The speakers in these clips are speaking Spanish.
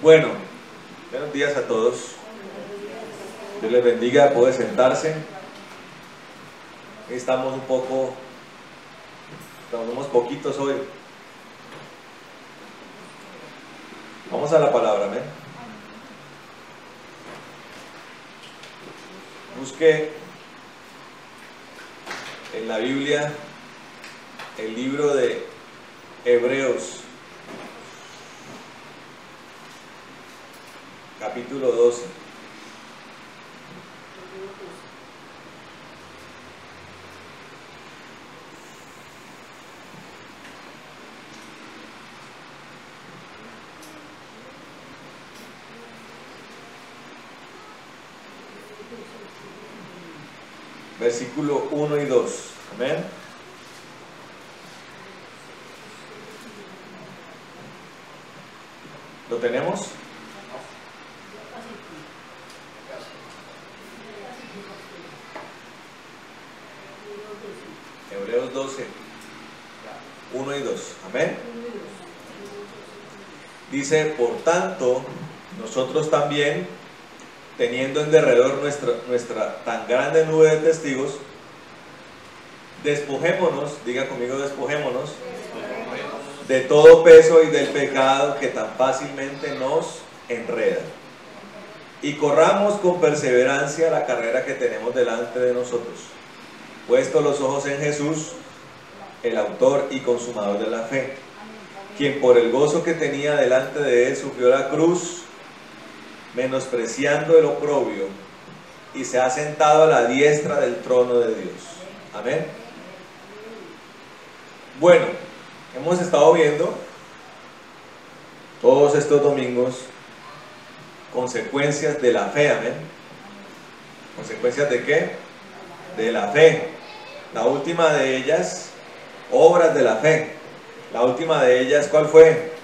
Bueno, buenos días a todos. Dios les bendiga, puede sentarse. Estamos unos poquitos hoy. Vamos a la palabra, amén. Busque en la Biblia el libro de Hebreos, capítulo 12. Versículo 1 y 2. Amén. ¿Lo tenemos? Hebreos 12, 1 y 2. Amén. Dice, por tanto, nosotros también, teniendo en derredor nuestra tan grande nube de testigos, despojémonos, diga conmigo, despojémonos de todo peso y del pecado que tan fácilmente nos enreda, y corramos con perseverancia la carrera que tenemos delante de nosotros, puestos los ojos en Jesús, el autor y consumador de la fe, quien por el gozo que tenía delante de él sufrió la cruz, menospreciando el oprobio, y se ha sentado a la diestra del trono de Dios. Amén. Bueno, hemos estado viendo todos estos domingos consecuencias de la fe. Amén. ¿Consecuencias de qué? De la fe. La última de ellas, obras de la fe. La última de ellas, ¿cuál fue?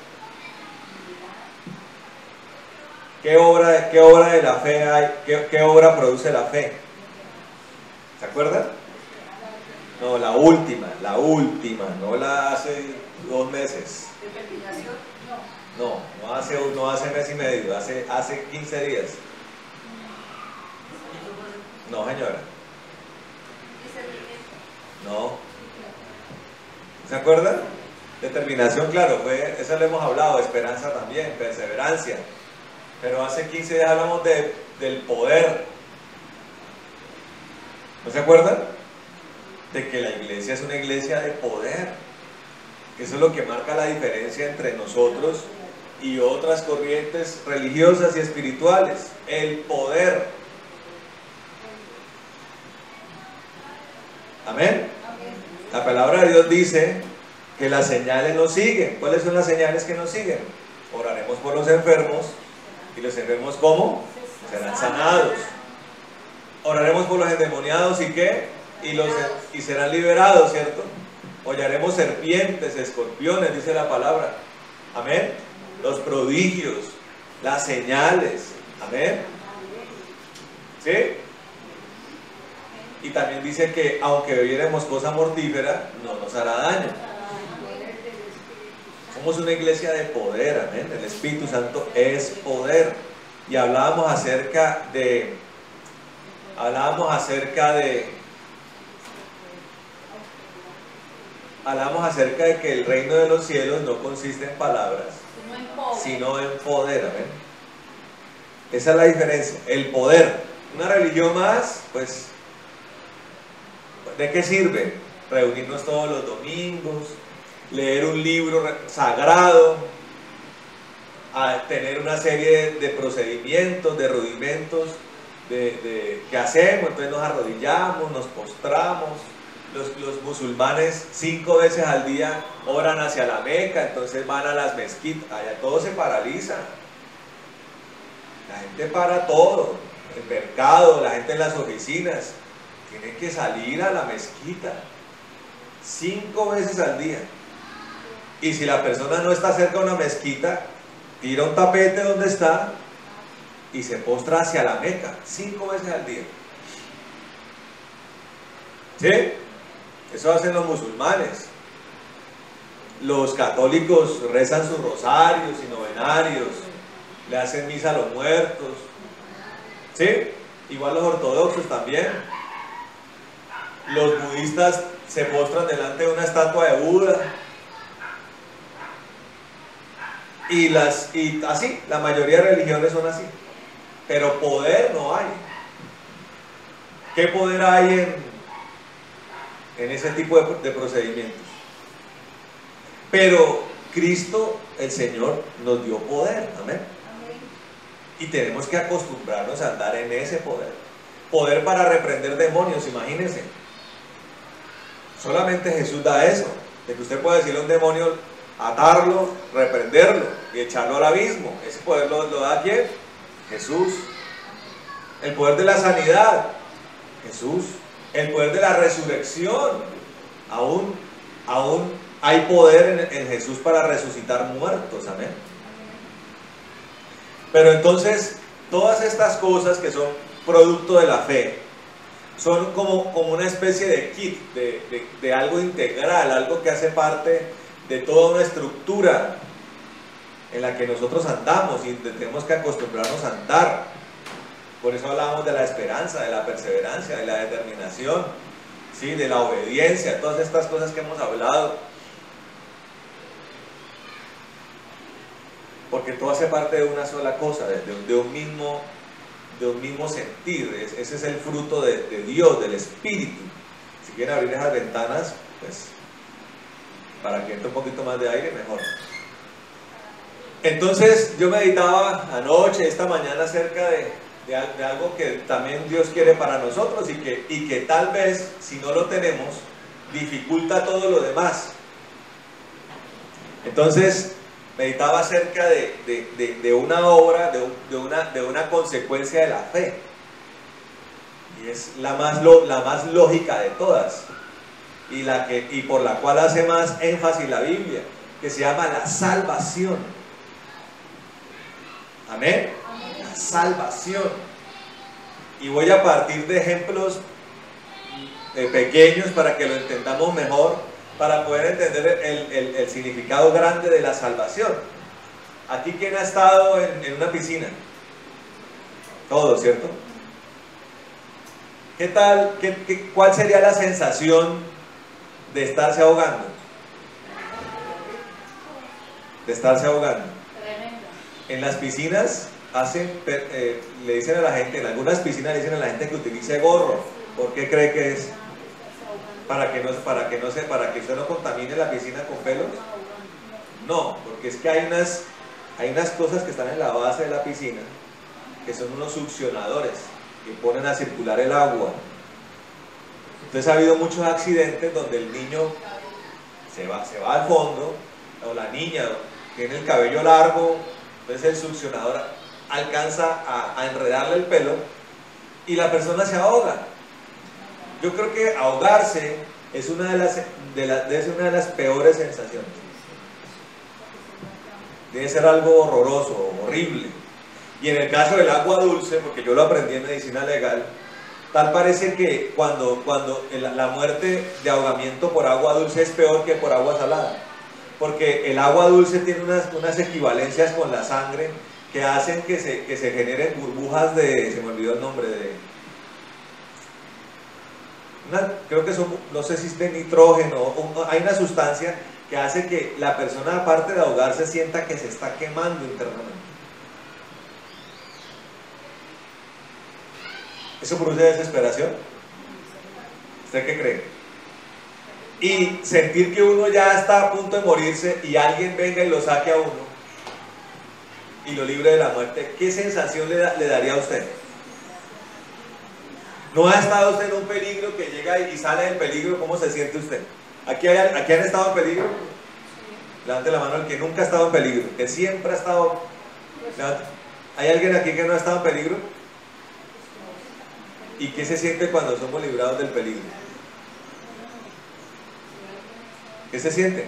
¿Qué obra de la fe hay? ¿Qué obra produce la fe? ¿Se acuerdan? No, la última, no la hace 2 meses. No hace mes y medio, hace 15 días. No, señora. No. ¿Se acuerdan? Determinación, claro, eso lo hemos hablado, esperanza también, perseverancia. Pero hace 15 días hablamos del poder. ¿No se acuerdan? De que la iglesia es una iglesia de poder. Eso es lo que marca la diferencia entre nosotros y otras corrientes religiosas y espirituales. El poder. Amén. La palabra de Dios dice que las señales nos siguen. ¿Cuáles son las señales que nos siguen? Oraremos por los enfermos. ¿Y los enfermos cómo? Serán sanados. Oraremos por los endemoniados, ¿y qué? Y serán liberados, ¿cierto? Hollaremos serpientes, escorpiones, dice la palabra. Amén. Los prodigios, las señales. Amén. ¿Sí? Y también dice que aunque bebiéramos cosa mortífera, no nos hará daño. Somos una iglesia de poder, amén. El Espíritu Santo es poder. Y hablábamos acerca de que el reino de los cielos no consiste en palabras, sino en poder, amén. Esa es la diferencia, el poder. Una religión más, pues, ¿de qué sirve? Reunirnos todos los domingos, leer un libro sagrado, a tener una serie de procedimientos, de rudimentos que hacemos. Entonces nos arrodillamos, nos postramos. Los musulmanes 5 veces al día oran hacia la Meca, entonces van a las mezquitas, allá todo se paraliza. La gente para todo, el mercado, la gente en las oficinas, tienen que salir a la mezquita 5 veces al día. Y si la persona no está cerca de una mezquita, tira un tapete donde está y se postra hacia la Meca 5 veces al día. ¿Sí? Eso hacen los musulmanes. Los católicos rezan sus rosarios y novenarios, le hacen misa a los muertos, ¿sí? Igual los ortodoxos también. Los budistas se postran delante de una estatua de Buda. Y así, la mayoría de religiones son así. Pero poder no hay. ¿Qué poder hay en ese tipo de procedimientos? Pero Cristo, el Señor, nos dio poder, amén. Y tenemos que acostumbrarnos a andar en ese poder. Poder para reprender demonios, imagínense. Solamente Jesús da eso, de que usted puede decirle a un demonio, atarlo, reprenderlo y echarlo al abismo. Ese poder lo da ¿quién? Jesús. El poder de la sanidad, Jesús. El poder de la resurrección, aún hay poder en Jesús para resucitar muertos, amén. Pero entonces, todas estas cosas que son producto de la fe, son como una especie de kit, de algo integral, algo que hace parte de toda una estructura en la que nosotros andamos y tenemos que acostumbrarnos a andar. Por eso hablamos de la esperanza, de la perseverancia, de la determinación, ¿sí? De la obediencia, todas estas cosas que hemos hablado. Porque todo hace parte de una sola cosa, de un mismo sentir. Ese es el fruto de Dios, del Espíritu. Si quieren abrir esas ventanas, pues para que entre un poquito más de aire, mejor. Entonces yo meditaba anoche, esta mañana, acerca de algo que también Dios quiere para nosotros y que tal vez, si no lo tenemos, dificulta todo lo demás. Entonces meditaba acerca de una obra, de una consecuencia de la fe, y es la más lógica de todas, y por la cual hace más énfasis la Biblia, que se llama la salvación. Amén. La salvación. Y voy a partir de ejemplos pequeños para que lo entendamos mejor, para poder entender el significado grande de la salvación. Aquí, ¿quién ha estado en una piscina? Todos, ¿cierto? ¿Qué tal? ¿Cuál sería la sensación de estarse ahogando? De estarse ahogando. En las piscinas le dicen a la gente, en algunas piscinas le dicen a la gente que utilice gorro. ¿Por qué cree que es? Para que usted no contamine la piscina con pelos. No, porque es que hay unas cosas que están en la base de la piscina, que son unos succionadores que ponen a circular el agua. Entonces ha habido muchos accidentes donde el niño se va al fondo, o la niña tiene el cabello largo, entonces el succionador alcanza a enredarle el pelo y la persona se ahoga. Yo creo que ahogarse es una de las peores sensaciones. Debe ser algo horroroso, horrible. Y en el caso del agua dulce, porque yo lo aprendí en medicina legal, tal parece que cuando la muerte de ahogamiento por agua dulce es peor que por agua salada. Porque el agua dulce tiene unas equivalencias con la sangre que hacen que se generen burbujas se me olvidó el nombre, creo que no sé si es de nitrógeno, hay una sustancia que hace que la persona, aparte de ahogarse, sienta que se está quemando internamente. ¿Eso produce desesperación? ¿Usted qué cree? Y sentir que uno ya está a punto de morirse y alguien venga y lo saque a uno y lo libre de la muerte, ¿qué sensación le daría a usted? ¿No ha estado usted en un peligro que llega y sale del peligro? ¿Cómo se siente usted? ¿Aquí han estado en peligro? Levante la mano el que nunca ha estado en peligro, que siempre ha estado. ¿Hay alguien aquí que no ha estado en peligro? ¿Y qué se siente cuando somos librados del peligro? ¿Qué se siente?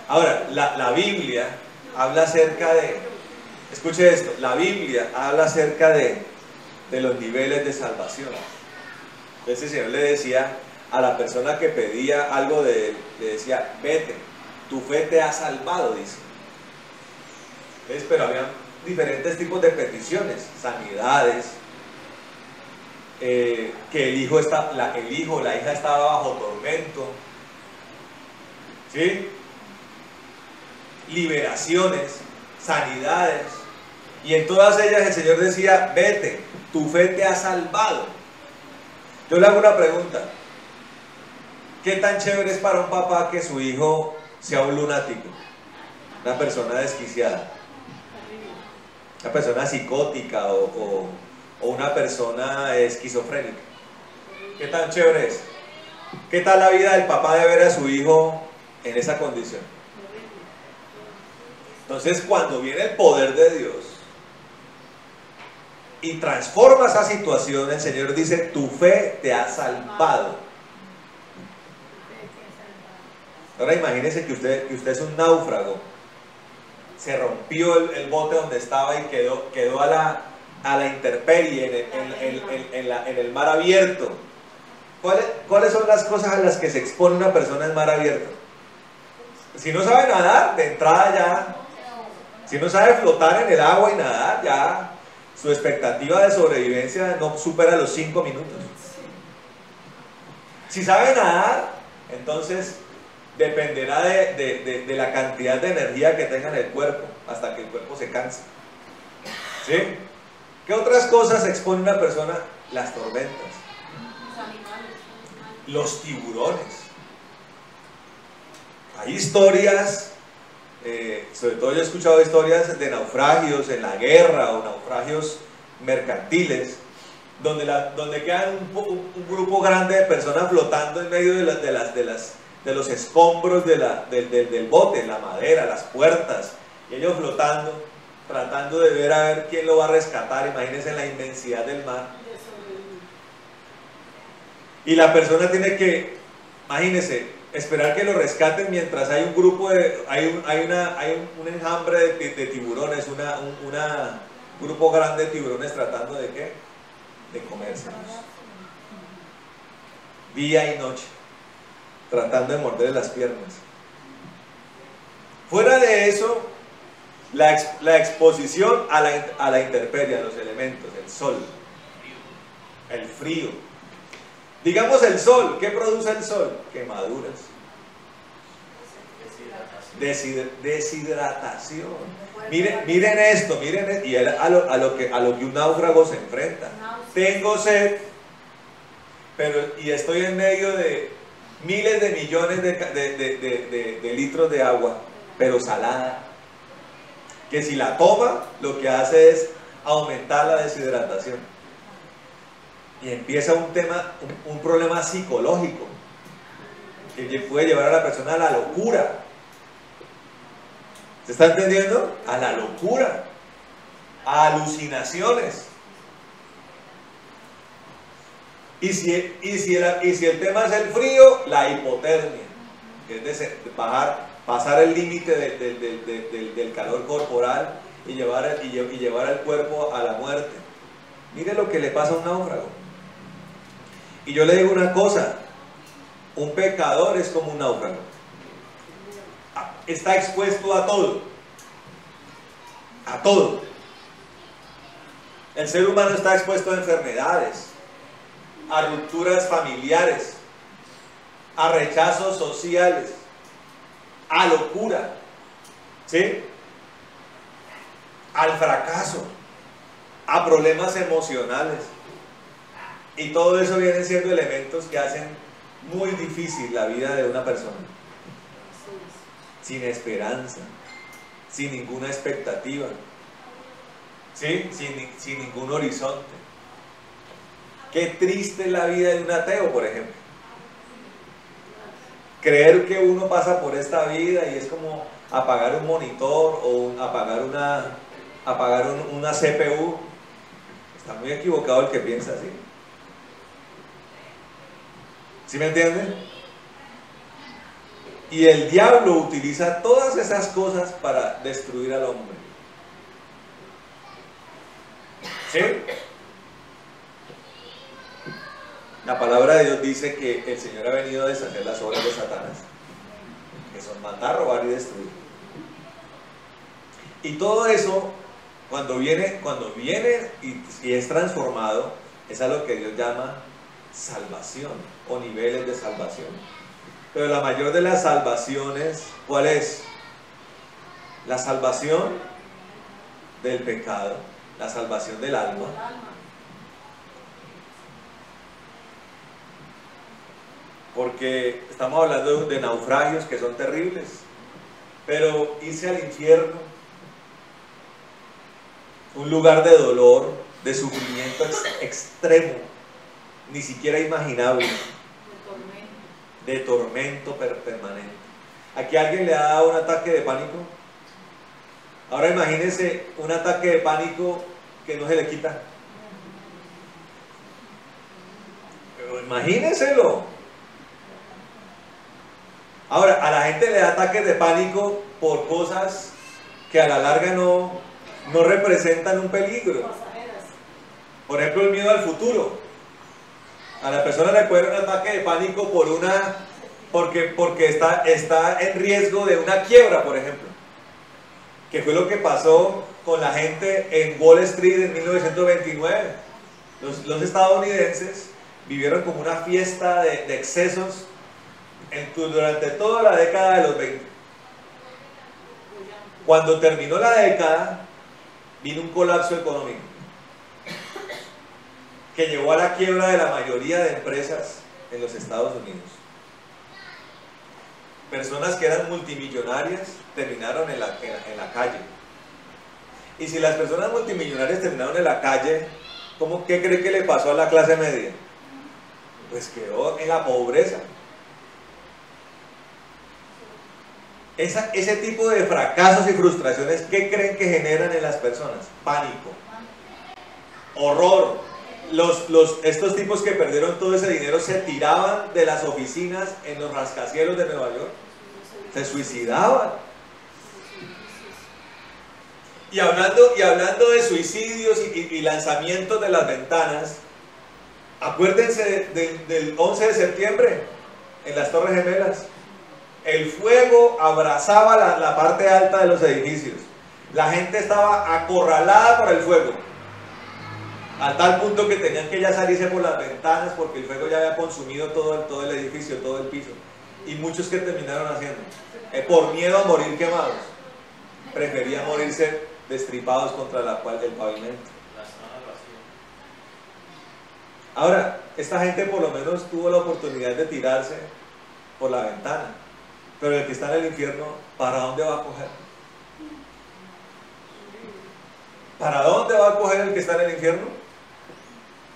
Ahora, la Biblia habla acerca escuche esto, la Biblia habla acerca de los niveles de salvación. Entonces el Señor le decía a la persona que pedía algo de él, le decía, vete, tu fe te ha salvado, dice. ¿Ves? Pero había diferentes tipos de peticiones, sanidades, que el hijo, la hija estaba bajo tormento, ¿sí? Liberaciones, sanidades, y en todas ellas el Señor decía, vete, tu fe te ha salvado. Yo le hago una pregunta, ¿qué tan chévere es para un papá que su hijo sea un lunático, una persona desquiciada, una persona psicótica o una persona esquizofrénica? ¿Qué tan chévere es? ¿Qué tal la vida del papá de ver a su hijo en esa condición? Entonces, cuando viene el poder de Dios y transforma esa situación, el Señor dice, tu fe te ha salvado. Ahora imagínese que usted es un náufrago, se rompió el bote donde estaba y quedó a la intemperie, en el mar abierto. ¿Cuáles son las cosas a las que se expone una persona en mar abierto? Si no sabe nadar, de entrada ya, si no sabe flotar en el agua y nadar, ya su expectativa de sobrevivencia no supera los 5 minutos. Si sabe nadar, entonces dependerá de la cantidad de energía que tenga en el cuerpo, hasta que el cuerpo se canse. ¿Sí? ¿Qué otras cosas expone una persona? Las tormentas, los tiburones. Hay historias, sobre todo yo he escuchado historias de naufragios en la guerra o naufragios mercantiles, donde quedan un grupo grande de personas flotando en medio de los escombros del bote, la madera, las puertas, y ellos flotando, tratando de ver a ver quién lo va a rescatar. Imagínense la inmensidad del mar. Y la persona tiene que, imagínense, esperar que lo rescaten mientras hay un grupo hay un enjambre de tiburones, un grupo grande de tiburones tratando de ¿qué? De comérselos. Día y noche, tratando de morder las piernas. Fuera de eso, la exposición a la intemperie, a los elementos, el sol, el frío. Digamos el sol, ¿qué produce el sol? Quemaduras, deshidratación. Miren esto, y a lo que un náufrago se enfrenta. Tengo sed, y estoy en medio de miles de millones de litros de agua, pero salada, que si la toma, lo que hace es aumentar la deshidratación. Y empieza un problema psicológico que puede llevar a la persona a la locura. ¿Se está entendiendo? A la locura, a alucinaciones. Y si el tema es el frío, la hipotermia, que es pasar el límite del calor corporal y llevar al cuerpo a la muerte. Mire lo que le pasa a un náufrago. Y yo le digo una cosa, un pecador es como un náufrago. Está expuesto a todo. A todo. El ser humano está expuesto a enfermedades, a rupturas familiares, a rechazos sociales, a locura, ¿sí? Al fracaso, a problemas emocionales. Y todo eso vienen siendo elementos que hacen muy difícil la vida de una persona. Sin esperanza, sin ninguna expectativa, ¿sí? Sin ningún horizonte. Qué triste es la vida de un ateo, por ejemplo. Creer que uno pasa por esta vida y es como apagar un monitor o apagar una CPU. Está muy equivocado el que piensa así. ¿Sí me entienden? Y el diablo utiliza todas esas cosas para destruir al hombre. ¿Sí? La palabra de Dios dice que el Señor ha venido a deshacer las obras de Satanás, que son matar, robar y destruir. Y todo eso Cuando viene y es transformado, es a lo que Dios llama salvación o niveles de salvación. Pero la mayor de las salvaciones, ¿cuál es? La salvación del pecado, la salvación del alma. Porque estamos hablando de naufragios que son terribles, pero irse al infierno, un lugar de dolor, de sufrimiento extremo, ni siquiera imaginable, de tormento permanente. ¿Aquí a alguien le ha dado un ataque de pánico? Ahora imagínense un ataque de pánico que no se le quita. Pero imagínenselo. Ahora, a la gente le da ataques de pánico por cosas que a la larga no representan un peligro. Por ejemplo, el miedo al futuro. A la persona le puede dar un ataque de pánico porque está en riesgo de una quiebra, por ejemplo. Que fue lo que pasó con la gente en Wall Street en 1929. Los estadounidenses vivieron como una fiesta de excesos durante toda la década de los 20. Cuando terminó la década, vino un colapso económico que llevó a la quiebra de la mayoría de empresas en los Estados Unidos. Personas que eran multimillonarias terminaron en la calle. Y si las personas multimillonarias terminaron en la calle, ¿qué cree que le pasó a la clase media? Pues quedó en la pobreza. Ese tipo de fracasos y frustraciones, ¿qué creen que generan en las personas? Pánico, horror. Estos tipos que perdieron todo ese dinero se tiraban de las oficinas en los rascacielos de Nueva York, se suicidaban. Y hablando de suicidios y lanzamientos de las ventanas, acuérdense del 11 de septiembre en las Torres Gemelas. El fuego abrazaba la parte alta de los edificios. La gente estaba acorralada por el fuego, a tal punto que tenían que ya salirse por las ventanas porque el fuego ya había consumido todo el edificio, todo el piso. Y muchos que terminaron haciendo, por miedo a morir quemados, preferían morirse destripados contra el pavimento. Ahora, esta gente por lo menos tuvo la oportunidad de tirarse por la ventana. Pero el que está en el infierno, ¿para dónde va a coger? ¿Para dónde va a coger el que está en el infierno?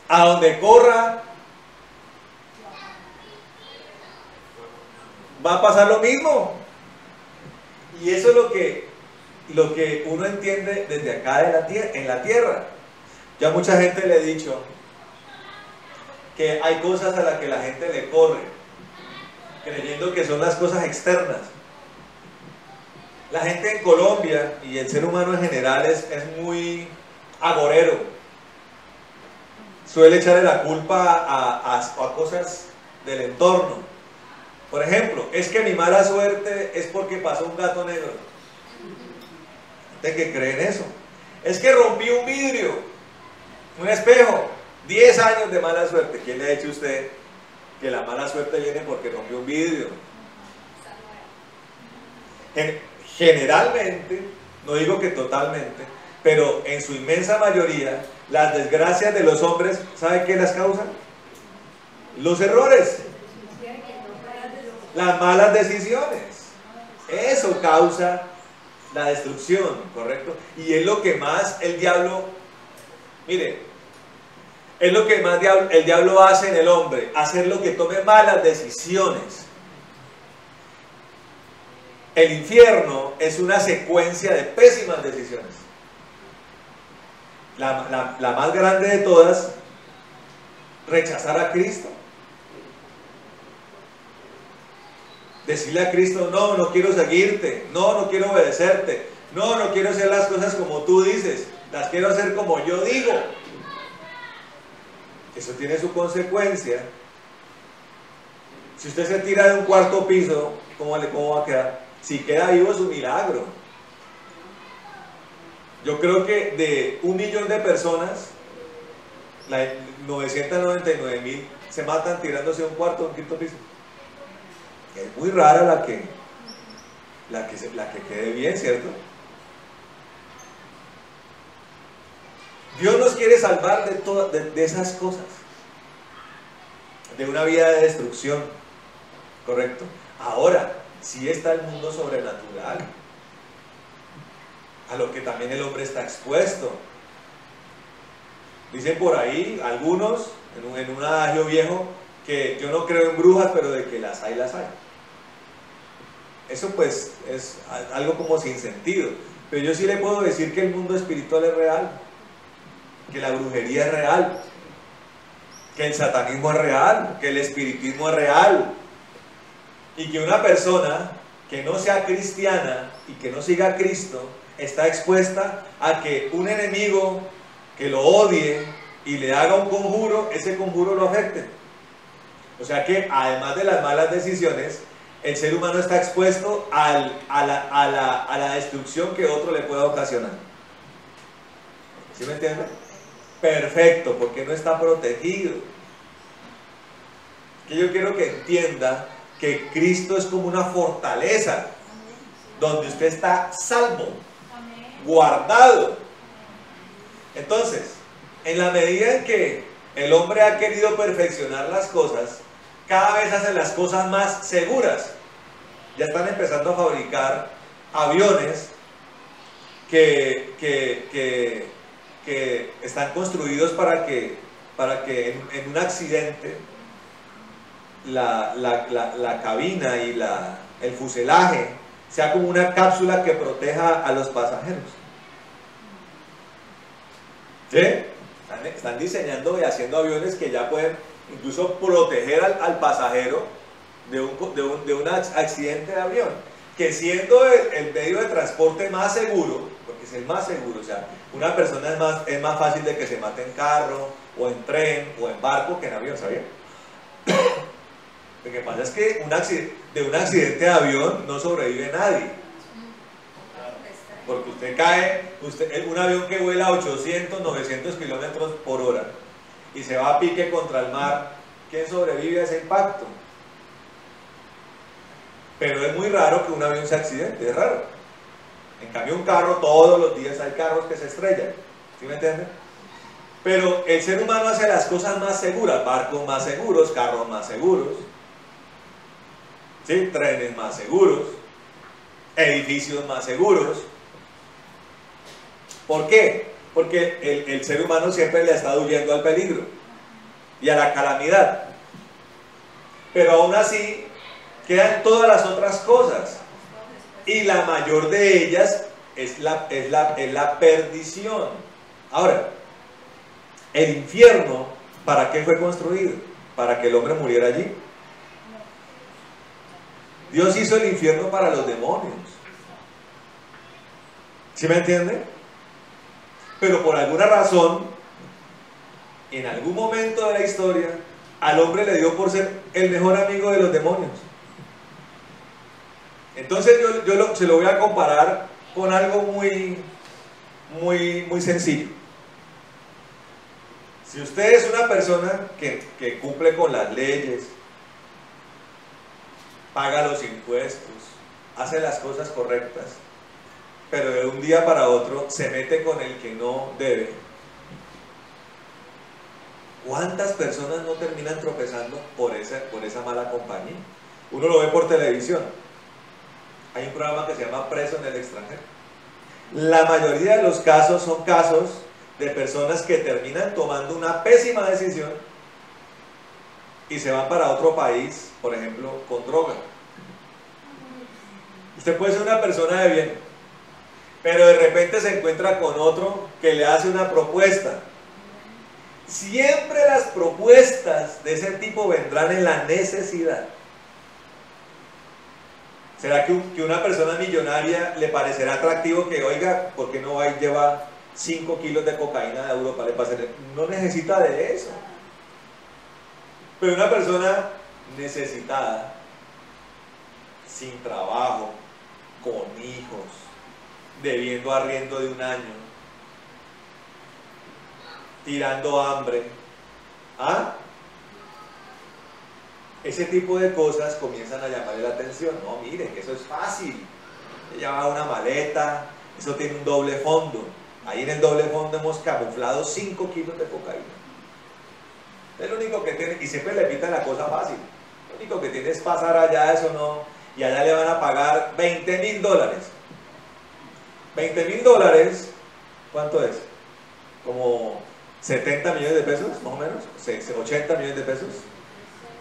A donde corra, va a pasar lo mismo. Y eso es lo que uno entiende desde acá en la tierra. Ya a mucha gente le he dicho que hay cosas a las que la gente le corre, creyendo que son las cosas externas. La gente en Colombia y el ser humano en general es muy agorero. Suele echarle la culpa a cosas del entorno. Por ejemplo, es que mi mala suerte es porque pasó un gato negro. ¿De qué creen eso? Es que rompí un vidrio, un espejo. 10 años de mala suerte. ¿Quién le ha dicho a usted que la mala suerte viene porque rompió un vidrio? Generalmente, no digo que totalmente, pero en su inmensa mayoría, las desgracias de los hombres, ¿sabe qué las causan? Los errores, las malas decisiones. Eso causa la destrucción, ¿correcto? Y es lo que más el diablo, mire, es lo que más el diablo hace en el hombre, hacerlo que tome malas decisiones. El infierno es una secuencia de pésimas decisiones. La más grande de todas, rechazar a Cristo. Decirle a Cristo, no quiero seguirte, no quiero obedecerte, no quiero hacer las cosas como tú dices, las quiero hacer como yo digo. Eso tiene su consecuencia. Si usted se tira de un cuarto piso, ¿cómo va a quedar? Si queda vivo es un milagro. Yo creo que de 1 millón de personas, 999.000 se matan tirándose de un cuarto o un quinto piso. Es muy rara la que quede bien, ¿cierto? Dios nos quiere salvar de esas cosas, de una vida de destrucción, ¿correcto? Ahora, sí está el mundo sobrenatural, a lo que también el hombre está expuesto. Dicen por ahí algunos, en un adagio viejo, que yo no creo en brujas, pero de que las hay, las hay. Eso pues es algo como sin sentido. Pero yo sí le puedo decir que el mundo espiritual es real, que la brujería es real, que el satanismo es real, que el espiritismo es real, y que una persona que no sea cristiana y que no siga a Cristo está expuesta a que un enemigo que lo odie y le haga un conjuro, ese conjuro lo afecte. O sea que además de las malas decisiones, el ser humano está expuesto a la destrucción que otro le pueda ocasionar. ¿Sí me entienden? Perfecto, porque no está protegido. Que yo quiero que entienda que Cristo es como una fortaleza donde usted está salvo, guardado. Entonces, en la medida en que el hombre ha querido perfeccionar las cosas, cada vez hace las cosas más seguras. Ya están empezando a fabricar aviones que están construidos para que en un accidente la cabina y el fuselaje sea como una cápsula que proteja a los pasajeros. ¿Sí? Están diseñando y haciendo aviones que ya pueden incluso proteger al pasajero de un accidente de avión, que siendo el medio de transporte más seguro, porque es el más seguro, o sea, una persona es más fácil de que se mate en carro, o en tren, o en barco, que en avión, ¿sabía? Lo que pasa es que de un accidente de avión no sobrevive nadie. Porque usted cae, un avión que vuela a 800, 900 kilómetros por hora y se va a pique contra el mar, ¿quién sobrevive a ese impacto? Pero es muy raro que un avión se accidente, es raro. En cambio un carro, todos los días hay carros que se estrellan, ¿sí me entienden? Pero el ser humano hace las cosas más seguras, barcos más seguros, carros más seguros, ¿sí? Trenes más seguros, edificios más seguros. ¿Por qué? Porque el ser humano siempre le ha estado huyendo al peligro y a la calamidad. Pero aún así quedan todas las otras cosas, y la mayor de ellas es la perdición. Ahora, el infierno, ¿para qué fue construido? ¿Para que el hombre muriera allí? Dios hizo el infierno para los demonios. ¿Sí me entiende? Pero por alguna razón, en algún momento de la historia, al hombre le dio por ser el mejor amigo de los demonios. Entonces se lo voy a comparar con algo muy sencillo. Si usted es una persona que cumple con las leyes, paga los impuestos, hace las cosas correctas, pero de un día para otro se mete con el que no debe, ¿cuántas personas no terminan tropezando por esa mala compañía? Uno lo ve por televisión. Hay un programa que se llama Preso en el extranjero. La mayoría de los casos son casos de personas que terminan tomando una pésima decisión y se van para otro país, por ejemplo, con droga. Usted puede ser una persona de bien, pero de repente se encuentra con otro que le hace una propuesta. Siempre las propuestas de ese tipo vendrán en la necesidad. ¿Será que una persona millonaria le parecerá atractivo que, oiga, ¿por qué no va y lleva 5 kilos de cocaína de Europa? No necesita de eso. Pero una persona necesitada, sin trabajo, con hijos, debiendo arriendo de un año, tirando hambre. ¿Ah? Ese tipo de cosas comienzan a llamarle la atención. No, miren, que eso es fácil. Ella va a una maleta, eso tiene un doble fondo. Ahí en el doble fondo hemos camuflado 5 kilos de cocaína. Es lo único que tiene, y siempre le pitan la cosa fácil. Lo único que tiene es pasar allá, eso no, y allá le van a pagar $20.000. $20.000, ¿cuánto es? Como 70 millones de pesos, más o menos, 80 millones de pesos,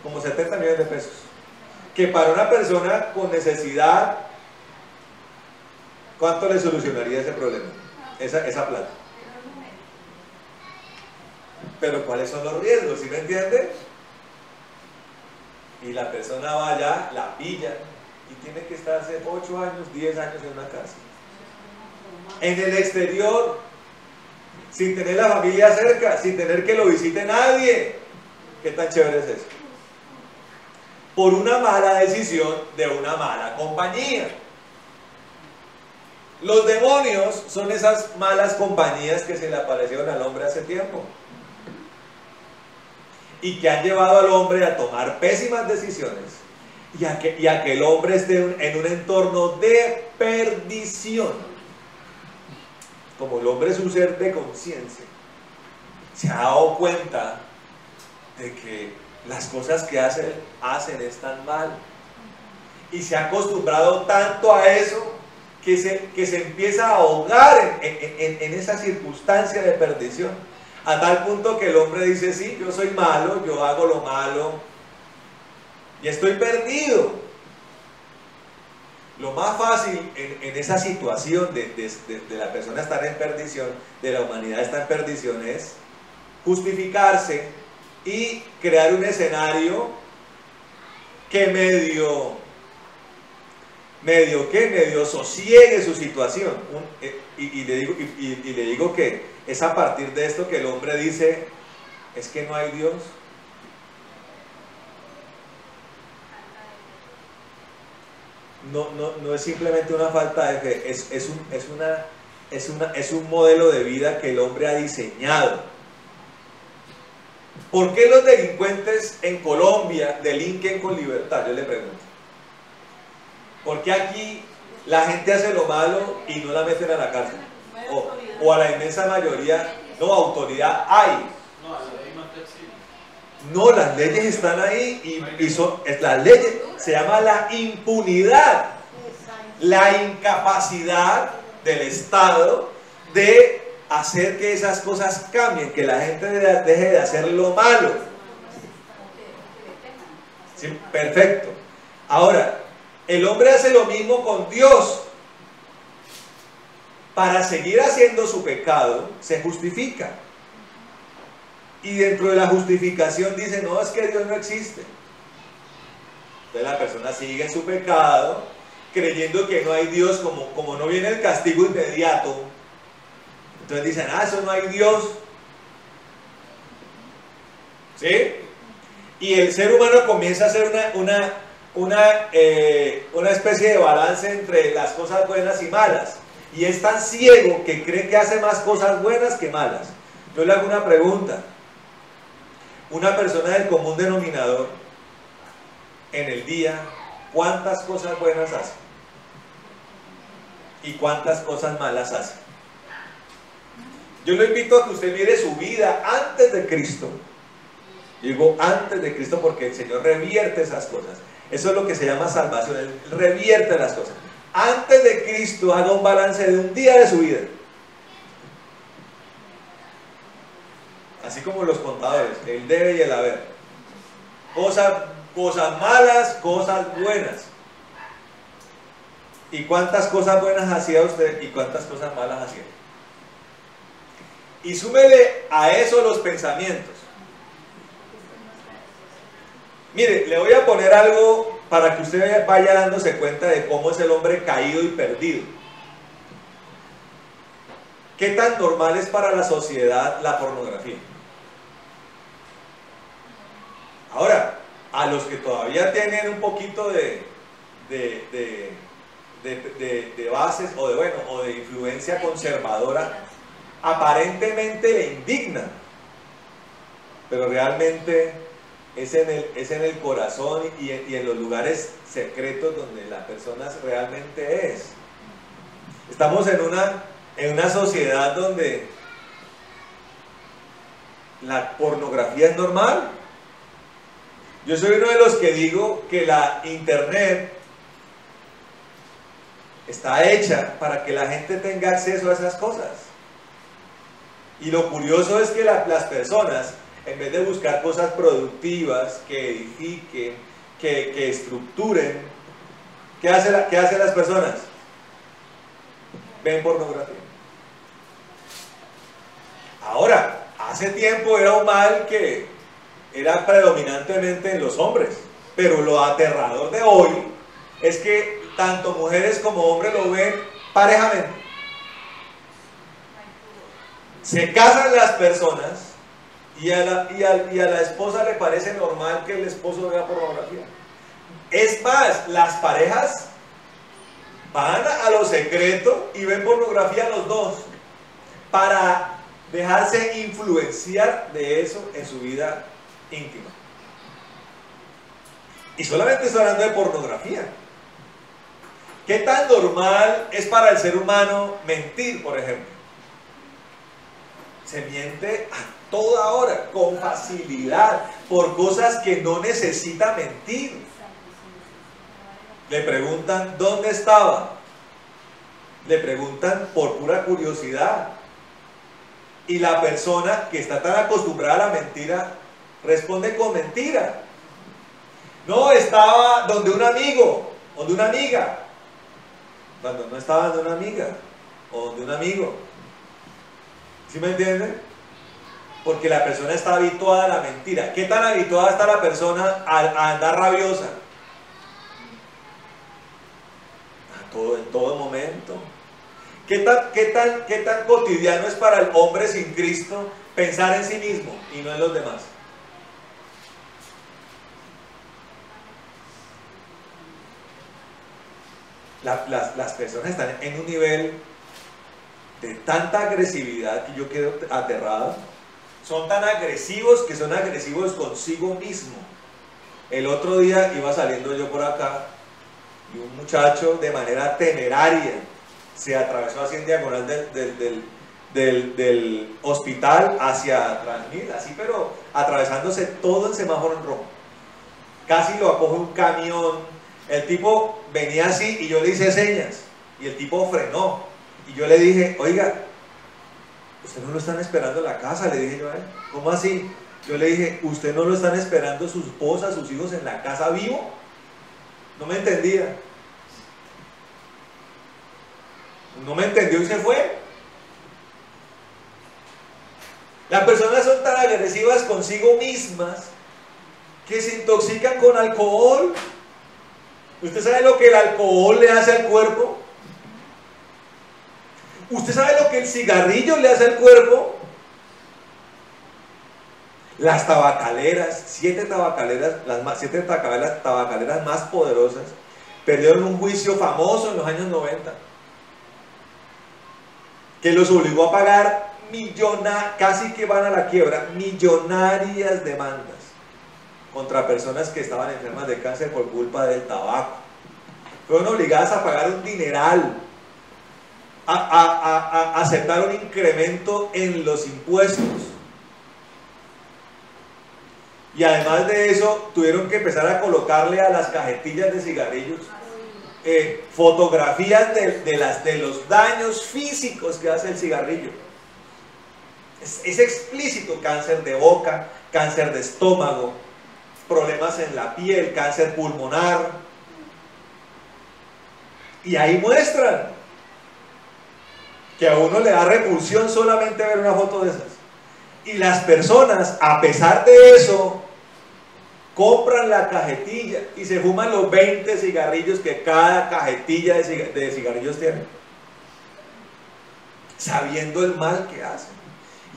como 70 millones de pesos. Que para una persona con necesidad, ¿cuánto le solucionaría ese problema? Esa plata. Pero ¿cuáles son los riesgos? ¿Sí me entiende? Y la persona va allá, la pilla y tiene que estarse 8 años, 10 años en una cárcel. En el exterior, sin tener la familia cerca, sin tener que lo visite nadie. ¿Qué tan chévere es eso? Por una mala decisión de una mala compañía. Los demonios son esas malas compañías que se le aparecieron al hombre hace tiempo y que han llevado al hombre a tomar pésimas decisiones y a que el hombre esté en un entorno de perdición. Como el hombre es un ser de conciencia, se ha dado cuenta de que las cosas que hacen están mal y se ha acostumbrado tanto a eso que se empieza a ahogar en esa circunstancia de perdición, a tal punto que el hombre dice: sí, yo soy malo, yo hago lo malo y estoy perdido. Lo más fácil en esa situación de la persona estar en perdición, de la humanidad estar en perdición, es justificarse y crear un escenario que medio sosiegue su situación. Y le digo que es a partir de esto que el hombre dice: es que no hay Dios. No es simplemente una falta de fe, es un modelo de vida que el hombre ha diseñado. ¿Por qué los delincuentes en Colombia delinquen con libertad? Yo le pregunto. ¿Por qué aquí la gente hace lo malo y no la meten a la cárcel? O a la inmensa mayoría, no, autoridad hay. No, las leyes están ahí y son, las leyes, se llama la impunidad, la incapacidad del Estado de hacer que esas cosas cambien, que la gente deje de hacer lo malo. ¿Sí? Perfecto. Ahora, el hombre hace lo mismo con Dios. Para seguir haciendo su pecado, se justifica. Y dentro de la justificación dice: no, es que Dios no existe. Entonces la persona sigue en su pecado, creyendo que no hay Dios, como no viene el castigo inmediato. Entonces dicen: ah, eso no hay Dios. ¿Sí? Y el ser humano comienza a hacer una especie de balance entre las cosas buenas y malas. Y es tan ciego que cree que hace más cosas buenas que malas. Yo le hago una pregunta. Una persona del común denominador, en el día, ¿cuántas cosas buenas hace? ¿Y cuántas cosas malas hace? Yo lo invito a que usted mire su vida antes de Cristo. Digo antes de Cristo porque el Señor revierte esas cosas. Eso es lo que se llama salvación. Él revierte las cosas. Antes de Cristo, haga un balance de un día de su vida. Así como los contadores, el debe y el haber. Cosas malas, cosas buenas. ¿Y cuántas cosas buenas hacía usted y cuántas cosas malas hacía? Y súmele a eso los pensamientos. Mire, le voy a poner algo para que usted vaya dándose cuenta de cómo es el hombre caído y perdido. ¿Qué tan normal es para la sociedad la pornografía? Ahora, a los que todavía tienen un poquito de bases o de influencia conservadora, aparentemente le indigna. pero realmente es en el corazón y en los lugares secretos donde la persona realmente es. Estamos en una sociedad donde la pornografía es normal. Yo soy uno de los que digo que la internet está hecha para que la gente tenga acceso a esas cosas. Y lo curioso es que las personas, en vez de buscar cosas productivas, que edifiquen, que estructuren, ¿qué hacen las personas? Ven pornografía. Ahora, hace tiempo era un mal que era predominantemente en los hombres, pero lo aterrador de hoy es que tanto mujeres como hombres lo ven parejamente. Se casan las personas y a la esposa le parece normal que el esposo vea pornografía. Es más, las parejas van a lo secreto y ven pornografía los dos para dejarse influenciar de eso en su vida íntima. Y solamente estoy hablando de pornografía. ¿Qué tan normal es para el ser humano mentir, por ejemplo? Se miente a toda hora, con facilidad, por cosas que no necesita mentir. Le preguntan ¿dónde estaba? Le preguntan por pura curiosidad. Y la persona que está tan acostumbrada a la mentira responde con mentira. No, estaba donde un amigo o de una amiga. Cuando no estaba donde una amiga o donde un amigo. ¿Sí me entienden? Porque la persona está habituada a la mentira. ¿Qué tan habituada está la persona a andar rabiosa? En todo momento. ¿Qué tan cotidiano es para el hombre sin Cristo pensar en sí mismo y no en los demás? Las personas están en un nivel de tanta agresividad que yo quedo aterrado. Son tan agresivos que son agresivos consigo mismo. El otro día iba saliendo yo por acá y un muchacho de manera temeraria se atravesó así en diagonal del hospital hacia Transmil, así, pero atravesándose todo el semáforo en rojo. Casi lo acoge un camión. El tipo venía así y yo le hice señas y el tipo frenó y yo le dije, oiga, ¿usted no lo están esperando en la casa? Le dije yo a él. ¿Cómo así? Yo le dije, ¿usted no lo están esperando su esposa, sus hijos en la casa vivo? No me entendía. No me entendió y se fue. Las personas son tan agresivas consigo mismas que se intoxican con alcohol. ¿Usted sabe lo que el alcohol le hace al cuerpo? ¿Usted sabe lo que el cigarrillo le hace al cuerpo? Las tabacaleras, 7 tabacaleras, las 7 tabacaleras más poderosas, perdieron un juicio famoso en los años 90 que los obligó a pagar casi que van a la quiebra, millonarias demandas contra personas que estaban enfermas de cáncer por culpa del tabaco. Fueron obligadas a pagar un dineral, a aceptar un incremento en los impuestos. Y además de eso, tuvieron que empezar a colocarle a las cajetillas de cigarrillos fotografías de los daños físicos que hace el cigarrillo. Es explícito: cáncer de boca, cáncer de estómago, problemas en la piel, cáncer pulmonar. Y ahí muestran que a uno le da repulsión solamente ver una foto de esas. Y las personas, a pesar de eso, compran la cajetilla y se fuman los 20 cigarrillos que cada cajetilla de cigarrillos tiene, sabiendo el mal que hacen.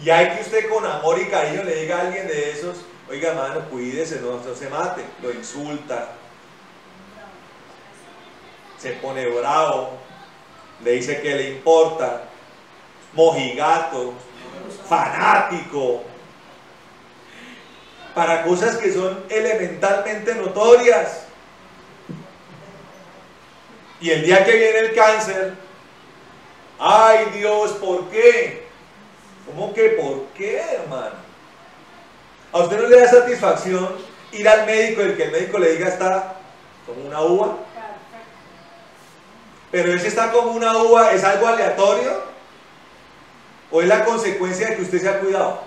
Y hay que usted con amor y cariño le diga a alguien de esos, oiga hermano, cuídese, no se mate. Lo insulta, se pone bravo, le dice que le importa, mojigato, fanático. para cosas que son elementalmente notorias. Y el día que viene el cáncer, ¡ay Dios! ¿Por qué? ¿Cómo que por qué, hermano? ¿A usted no le da satisfacción ir al médico y que el médico le diga está como una uva? Pero ese está como una uva, ¿es algo aleatorio? ¿O es la consecuencia de que usted se ha cuidado?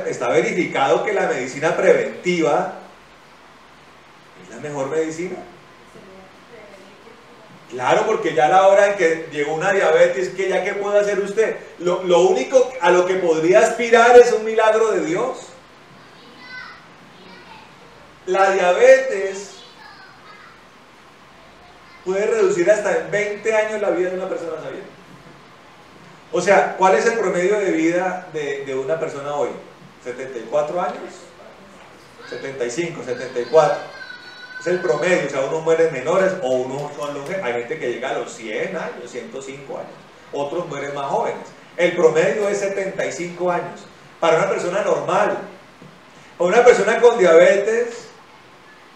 Está verificado que la medicina preventiva es la mejor medicina. Claro, porque ya a la hora en que llegó una diabetes, que ya qué puede hacer usted. Lo único a lo que podría aspirar es un milagro de Dios. La diabetes puede reducir hasta en 20 años la vida de una persona, ¿sabía? O sea, ¿cuál es el promedio de vida de una persona hoy? ¿74 años? 75, 74. Es el promedio, o sea, unos mueren menores o unos son los... Hay gente que llega a los 100 años, 105 años. Otros mueren más jóvenes. El promedio es 75 años. Para una persona normal. Para una persona con diabetes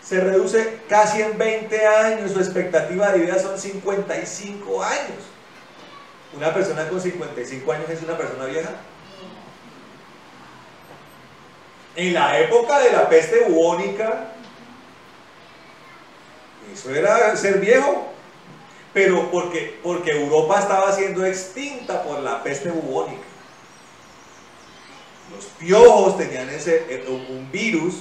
se reduce casi en 20 años. Su expectativa de vida son 55 años. ¿Una persona con 55 años es una persona vieja? En la época de la peste bubónica, eso era ser viejo, pero porque Europa estaba siendo extinta por la peste bubónica. Los piojos tenían un virus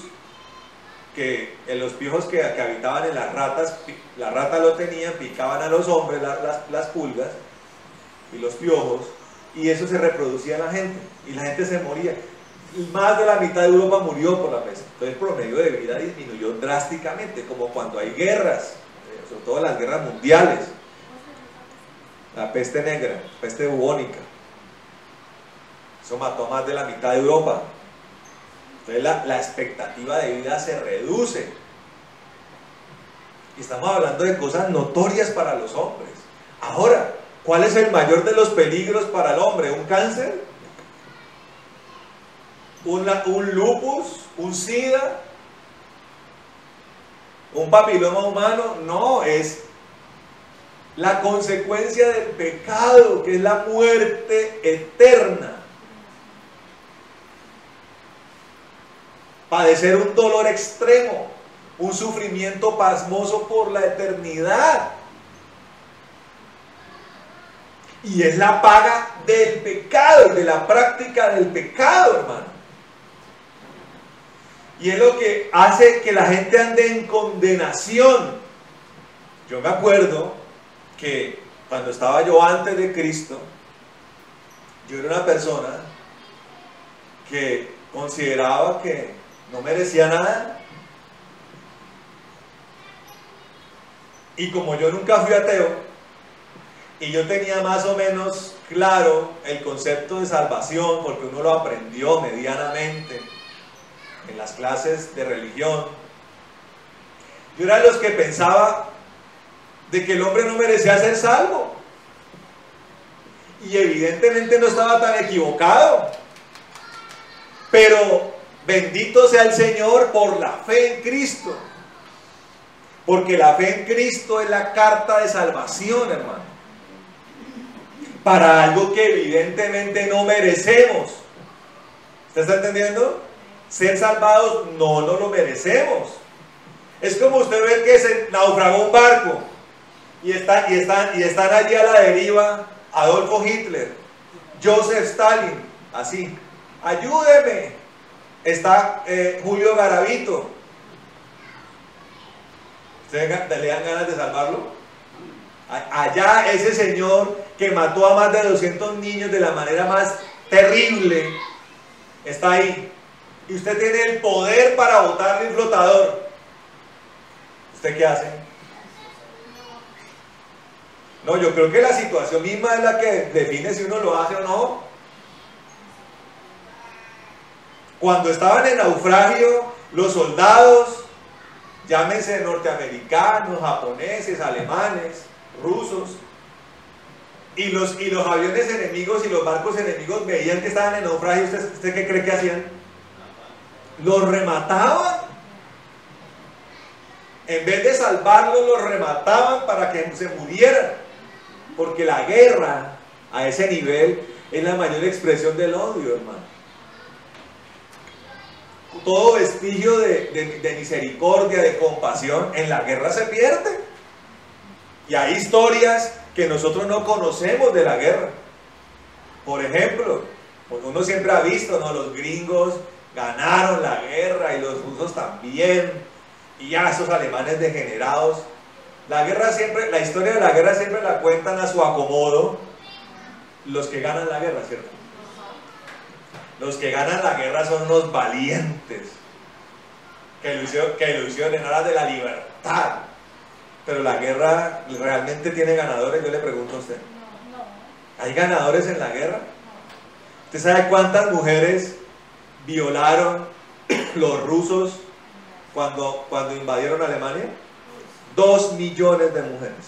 que en los piojos que habitaban en las ratas, la rata lo tenían, picaban a los hombres las pulgas y los piojos, y eso se reproducía en la gente, y la gente se moría. Más de la mitad de Europa murió por la peste. Entonces el promedio de vida disminuyó drásticamente, como cuando hay guerras, sobre todo las guerras mundiales. La peste negra, peste bubónica, eso mató a más de la mitad de Europa. Entonces la expectativa de vida se reduce. Y estamos hablando de cosas notorias para los hombres. Ahora, ¿cuál es el mayor de los peligros para el hombre? ¿Un cáncer? ¿Un lupus? ¿Un sida? ¿Un papiloma humano? No, es la consecuencia del pecado, que es la muerte eterna. Padecer un dolor extremo, un sufrimiento pasmoso por la eternidad. Y es la paga del pecado, de la práctica del pecado, hermano. Y es lo que hace que la gente ande en condenación. Yo me acuerdo que cuando estaba yo antes de Cristo, yo era una persona que consideraba que no merecía nada. Y como yo nunca fui ateo, y yo tenía más o menos claro el concepto de salvación, porque uno lo aprendió medianamente en las clases de religión, yo era de los que pensaba de que el hombre no merecía ser salvo. Y evidentemente no estaba tan equivocado. Pero bendito sea el Señor por la fe en Cristo. Porque la fe en Cristo es la carta de salvación, hermano. Para algo que evidentemente no merecemos. ¿Usted está entendiendo? Ser salvados no lo merecemos. Es como usted ve que se naufragó un barco y están allí a la deriva Adolfo Hitler, Joseph Stalin, así, ayúdeme. Está Julio Garavito. ¿Ustedes le dan ganas de salvarlo? Allá ese señor que mató a más de 200 niños de la manera más terrible está ahí. Y usted tiene el poder para botarle un flotador. ¿Usted qué hace? No, yo creo que la situación misma es la que define si uno lo hace o no. Cuando estaban en naufragio, los soldados, llámense norteamericanos, japoneses, alemanes, rusos, y los aviones enemigos y los barcos enemigos veían que estaban en naufragio, ¿usted qué cree que hacían? Los remataban. En vez de salvarlos, los remataban para que se murieran. Porque la guerra a ese nivel es la mayor expresión del odio, hermano. Todo vestigio de misericordia, de compasión, en la guerra se pierde. Y hay historias que nosotros no conocemos de la guerra. Por ejemplo, uno siempre ha visto, ¿no? Los gringos ganaron la guerra y los rusos también. Y ya esos alemanes degenerados. La historia de la guerra siempre la cuentan a su acomodo los que ganan la guerra, ¿cierto? Los que ganan la guerra son los valientes, que lo hicieron en aras de la libertad. Pero la guerra realmente tiene ganadores, yo le pregunto a usted. ¿Hay ganadores en la guerra? ¿Usted sabe cuántas mujeres violaron los rusos cuando invadieron Alemania? 2 millones de mujeres.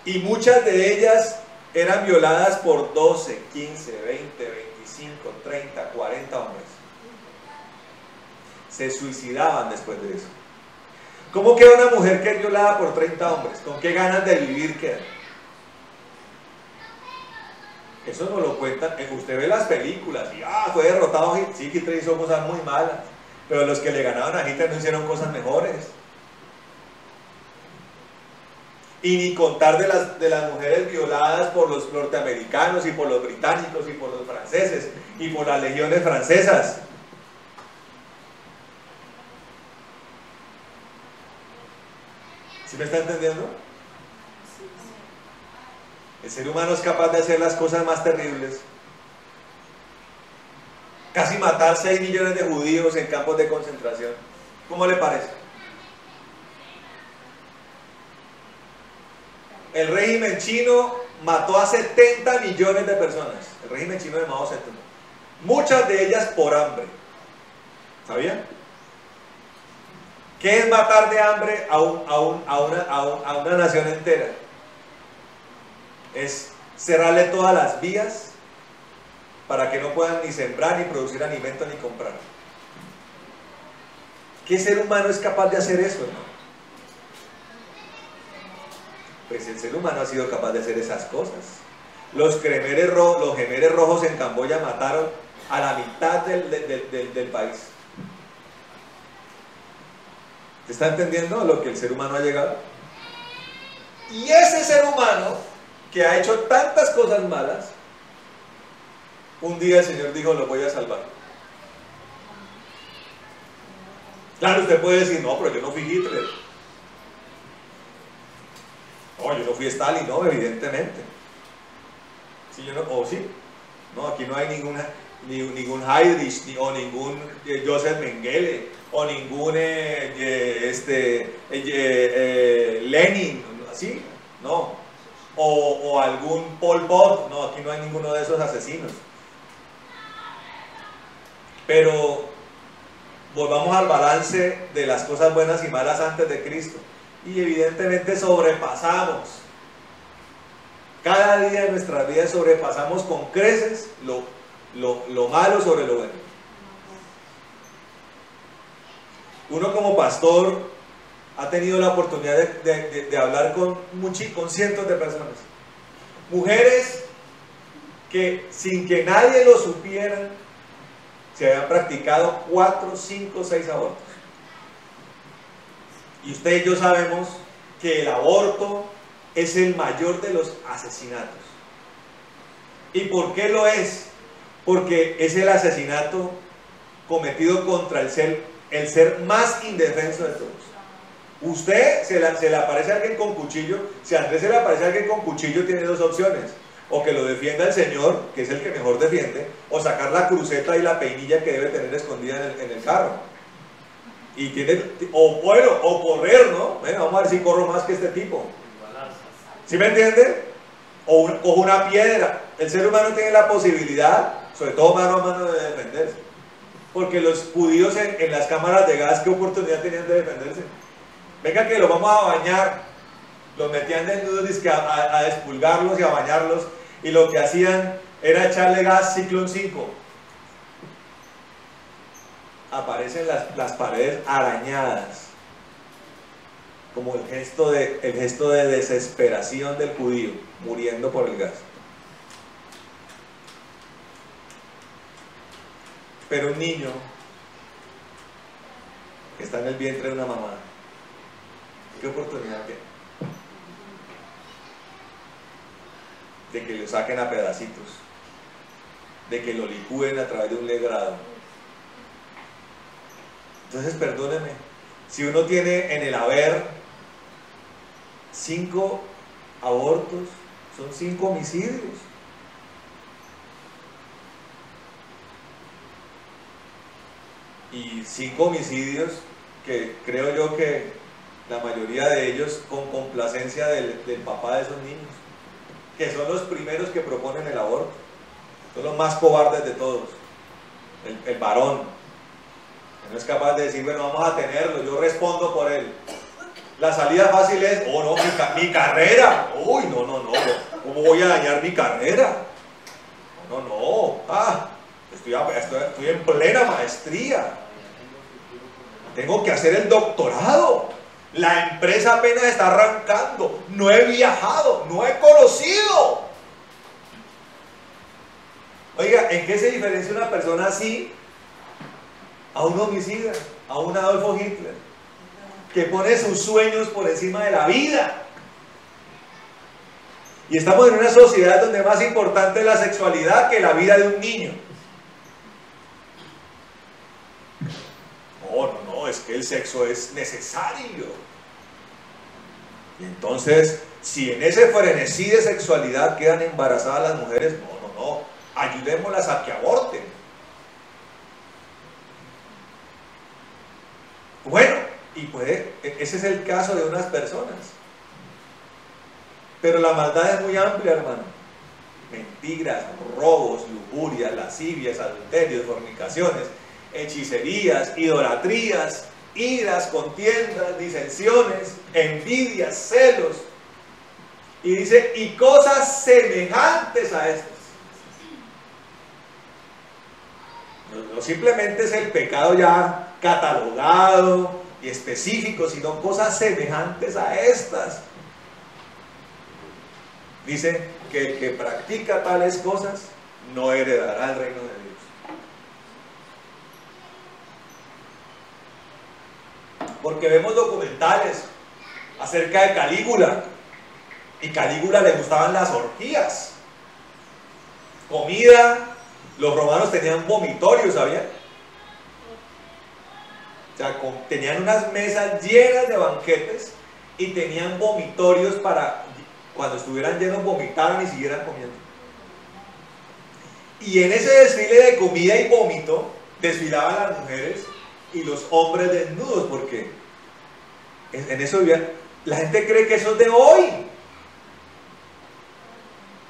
Y muchas de ellas eran violadas por 12, 15, 20, 25, 30, 40 hombres. Se suicidaban después de eso. ¿Cómo queda una mujer que es violada por 30 hombres? ¿Con qué ganas de vivir queda? Eso no lo cuentan. Usted ve las películas y fue derrotado. Sí, Hitler hizo cosas muy malas, pero los que le ganaron a Hitler no hicieron cosas mejores. Y ni contar de las mujeres violadas por los norteamericanos y por los británicos y por los franceses y por las legiones francesas. ¿Sí me está entendiendo? El ser humano es capaz de hacer las cosas más terribles. Casi matar 6 millones de judíos en campos de concentración. ¿Cómo le parece? El régimen chino mató a 70 millones de personas. El régimen chino de Mao Zedong. Muchas de ellas por hambre. ¿Sabían? ¿Qué es matar de hambre a una nación entera? Es cerrarle todas las vías para que no puedan ni sembrar, ni producir alimento, ni comprar. ¿Qué ser humano es capaz de hacer eso, no? Pues el ser humano ha sido capaz de hacer esas cosas. Los Khmeres rojos en Camboya mataron a la mitad del país. ¿Se está entendiendo a lo que el ser humano ha llegado? Y ese ser humano que ha hecho tantas cosas malas, un día el Señor dijo: lo voy a salvar. Claro, usted puede decir: no, pero yo no fui Hitler. No, yo no fui Stalin, no, evidentemente. Sí, sí. No, aquí no hay ningún Heydrich, o ningún Joseph Mengele, o ningún Lenin, ¿sí? No. O algún Pol Pot. No, aquí no hay ninguno de esos asesinos. Pero volvamos al balance de las cosas buenas y malas antes de Cristo. Y evidentemente sobrepasamos. Cada día de nuestras vidas sobrepasamos con creces lo malo sobre lo bueno. Uno como pastor ha tenido la oportunidad de hablar con cientos de personas. Mujeres que sin que nadie lo supiera se habían practicado 4, 5, 6 abortos. Y usted y yo sabemos que el aborto es el mayor de los asesinatos. ¿Y por qué lo es? Porque es el asesinato cometido contra el ser más indefenso de todos. Usted se le aparece a alguien con cuchillo. Si a Andrés se le aparece a alguien con cuchillo, tiene dos opciones: o que lo defienda el Señor, que es el que mejor defiende, o sacar la cruceta y la peinilla que debe tener escondida en el carro. Y o correr, ¿no? Venga, vamos a ver si corro más que este tipo. ¿Sí me entiende? O una piedra. El ser humano tiene la posibilidad, sobre todo mano a mano, de defenderse. Porque los judíos en las cámaras de gas, ¿qué oportunidad tenían de defenderse? Venga, que lo vamos a bañar. Los metían desnudos dizque a despulgarlos y a bañarlos, y lo que hacían era echarle gas ciclón 5. Aparecen las paredes arañadas, como el gesto de desesperación del judío, muriendo por el gas. Pero un niño que está en el vientre de una mamá, ¿qué oportunidad tiene? De que lo saquen a pedacitos, de que lo licúen a través de un legrado. Entonces, perdóneme, si uno tiene en el haber 5 abortos, son 5 homicidios. Y 5 homicidios que creo yo que la mayoría de ellos con complacencia del papá de esos niños, que son los primeros que proponen el aborto, son los más cobardes de todos, el varón, que no es capaz de decir, bueno, vamos a tenerlo, yo respondo por él. La salida fácil es, oh no, mi carrera, uy, no, ¿cómo voy a dañar mi carrera? No, estoy en plena maestría, tengo que hacer el doctorado, la empresa apenas está arrancando, no he viajado, no he conocido. Oiga, ¿en qué se diferencia una persona así a un homicida, a un Adolfo Hitler, que pone sus sueños por encima de la vida? Y estamos en una sociedad donde más importante es la sexualidad que la vida de un niño. No, es que el sexo es necesario. Y entonces, si en ese frenesí de sexualidad quedan embarazadas las mujeres, no, ayudémoslas a que aborten. Bueno, y ese es el caso de unas personas. Pero la maldad es muy amplia, hermano. Mentiras, robos, lujurias, lascivias, adulterios, fornicaciones, hechicerías, idolatrías, iras, contiendas, disensiones, envidias, celos. Y dice, y cosas semejantes a estas. No simplemente es el pecado ya catalogado y específico, sino cosas semejantes a estas. Dice que el que practica tales cosas no heredará el reino de Dios. Porque vemos documentales acerca de Calígula, y Calígula le gustaban las orgías, comida. Los romanos tenían vomitorios, ¿sabían? O sea, tenían unas mesas llenas de banquetes y tenían vomitorios para cuando estuvieran llenos vomitaran y siguieran comiendo. Y en ese desfile de comida y vómito desfilaban las mujeres y los hombres desnudos, porque en eso vivían. La gente cree que eso es de hoy.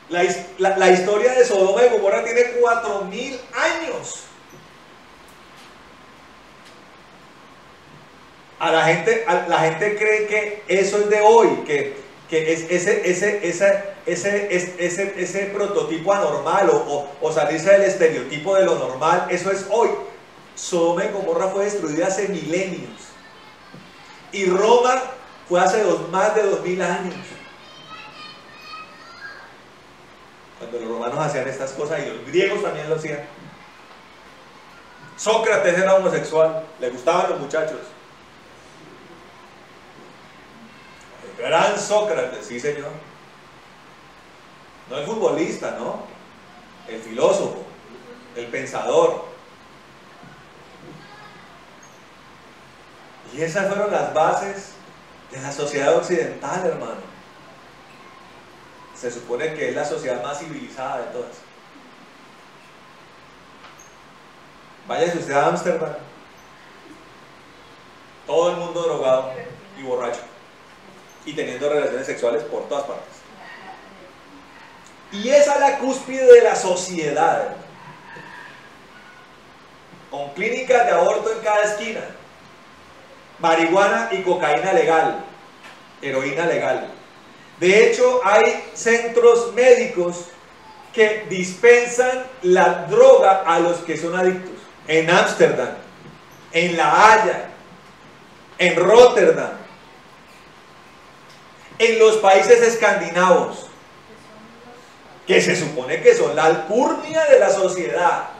La historia de Sodoma y Gomorra tiene 4000 años. La gente cree que eso es de hoy, que ese prototipo anormal o salirse del estereotipo de lo normal, eso es hoy. Sodoma y Gomorra fue destruida hace milenios. Y Roma fue hace más de 2000 años. Cuando los romanos hacían estas cosas, y los griegos también lo hacían. Sócrates era homosexual, le gustaban los muchachos. El gran Sócrates, sí señor. No el futbolista, no. El filósofo, el pensador. Y esas fueron las bases de la sociedad occidental, hermano. Se supone que es la sociedad más civilizada de todas. Váyase usted a Ámsterdam, todo el mundo drogado y borracho y teniendo relaciones sexuales por todas partes. Y esa es la cúspide de la sociedad, con clínicas de aborto en cada esquina, marihuana y cocaína legal, heroína legal, De hecho, hay centros médicos que dispensan la droga a los que son adictos. En Ámsterdam, en La Haya, en Rotterdam, en los países escandinavos, que se supone que son la alcurnia de la sociedad.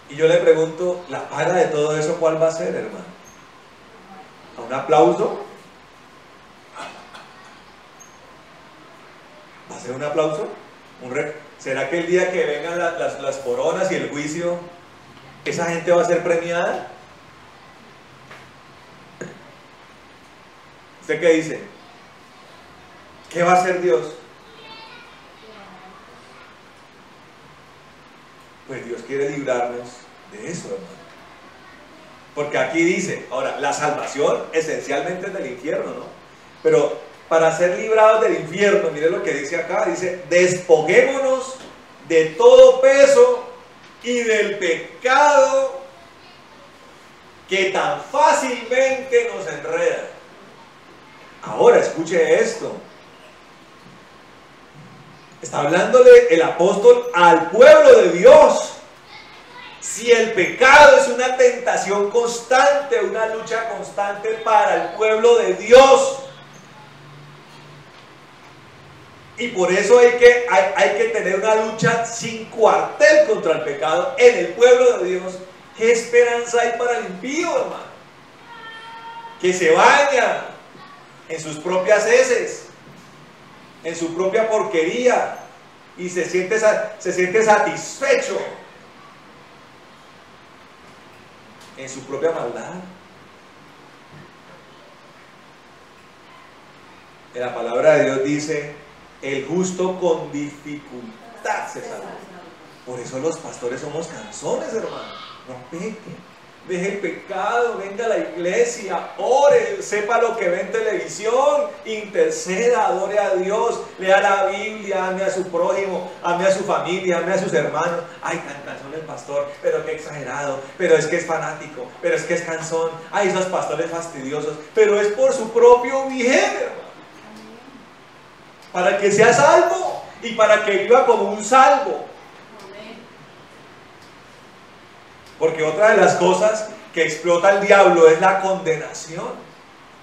Y yo le pregunto, ¿la paga de todo eso cuál va a ser, hermano? ¿A un aplauso? ¿Va a ser un aplauso? ¿Será que el día que vengan las coronas y el juicio, esa gente va a ser premiada? ¿Usted qué dice? ¿Qué va a hacer Dios? Pues Dios quiere librarnos de eso, hermano. Porque aquí dice, ahora, la salvación esencialmente es del infierno, ¿no? Pero para ser librados del infierno, mire lo que dice acá, dice, despoguémonos de todo peso y del pecado que tan fácilmente nos enreda. Ahora, escuche esto. Está hablándole el apóstol al pueblo de Dios. Si el pecado es una tentación constante, una lucha constante para el pueblo de Dios, y por eso hay que tener una lucha sin cuartel contra el pecado en el pueblo de Dios, ¿qué esperanza hay para el impío, hermano? Que se baña en sus propias heces, en su propia porquería, y se siente satisfecho en su propia maldad. En la palabra de Dios dice, el justo con dificultad se salva. Por eso los pastores somos canzones, hermano. No peque. Deje el pecado, venga a la iglesia, ore, sepa lo que ve en televisión, interceda, adore a Dios, lea la Biblia, ame a su prójimo, ame a su familia, ame a sus hermanos. Ay, tan cansón el pastor, pero qué exagerado, pero es que es fanático, pero es que es cansón. Ay, esos pastores fastidiosos, pero es por su propio bien, hermano. Para que sea salvo y para que viva como un salvo. Porque otra de las cosas que explota el diablo es la condenación.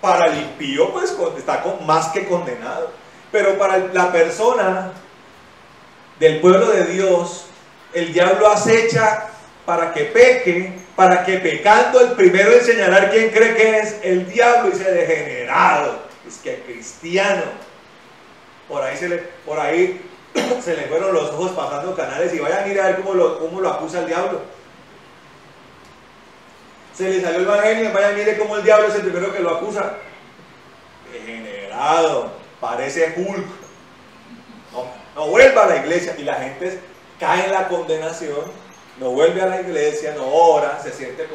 Para el impío, pues está más que condenado. Pero para la persona del pueblo de Dios, el diablo acecha para que peque, para que pecando el primero en señalar quién cree que es el diablo, dice degenerado, es que cristiano. Por ahí se le fueron los ojos pasando canales y vayan a ir a ver cómo lo acusa el diablo. Se le salió el evangelio, vaya, mire cómo el diablo es el primero que lo acusa. Degenerado, parece Hulk. No vuelva a la iglesia. Y la gente cae en la condenación, no vuelve a la iglesia, no ora, se siente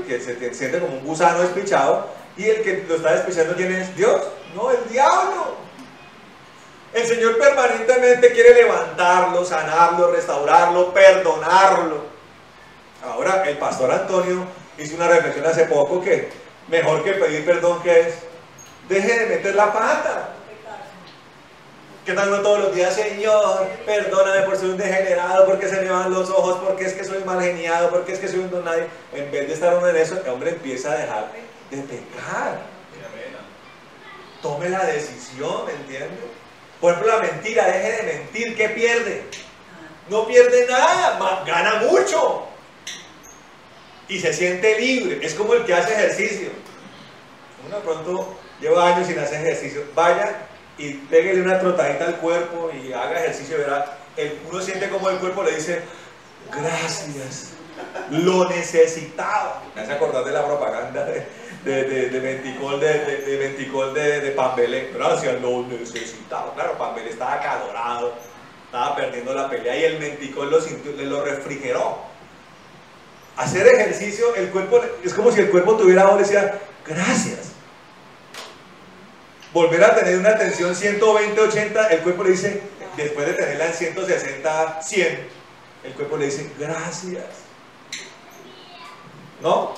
se siente como un gusano despichado. Y el que lo está despichando, ¿quién es? Dios, no, el diablo. El Señor permanentemente quiere levantarlo, sanarlo, restaurarlo, perdonarlo. Ahora, el pastor Antonio hizo una reflexión hace poco que mejor que pedir perdón, ¿qué es? Deje de meter la pata. ¿Qué tal no todos los días? Señor, perdóname por ser un degenerado, porque se me van los ojos, porque es que soy mal geniado, porque es que soy un don nadie. En vez de estar uno en eso, el hombre empieza a dejar de pecar. Tome la decisión, ¿me entiende? Por ejemplo, la mentira, deje de mentir, ¿qué pierde? No pierde nada, gana mucho. Y se siente libre, es como el que hace ejercicio. Uno de pronto lleva años sin hacer ejercicio, vaya y pégale una trotadita al cuerpo y haga ejercicio, verá, uno siente como el cuerpo le dice, gracias, lo necesitaba. Me hace acordar de la propaganda de Venticol, de Pambelé, gracias, lo necesitaba. Claro, Pambelé estaba acalorado, estaba perdiendo la pelea y el Venticol lo refrigeró. Hacer ejercicio, el cuerpo, es como si el cuerpo tuviera ahora y decía, gracias. Volver a tener una tensión 120, 80, el cuerpo le dice, después de tenerla en 160, 100, el cuerpo le dice, gracias. ¿No?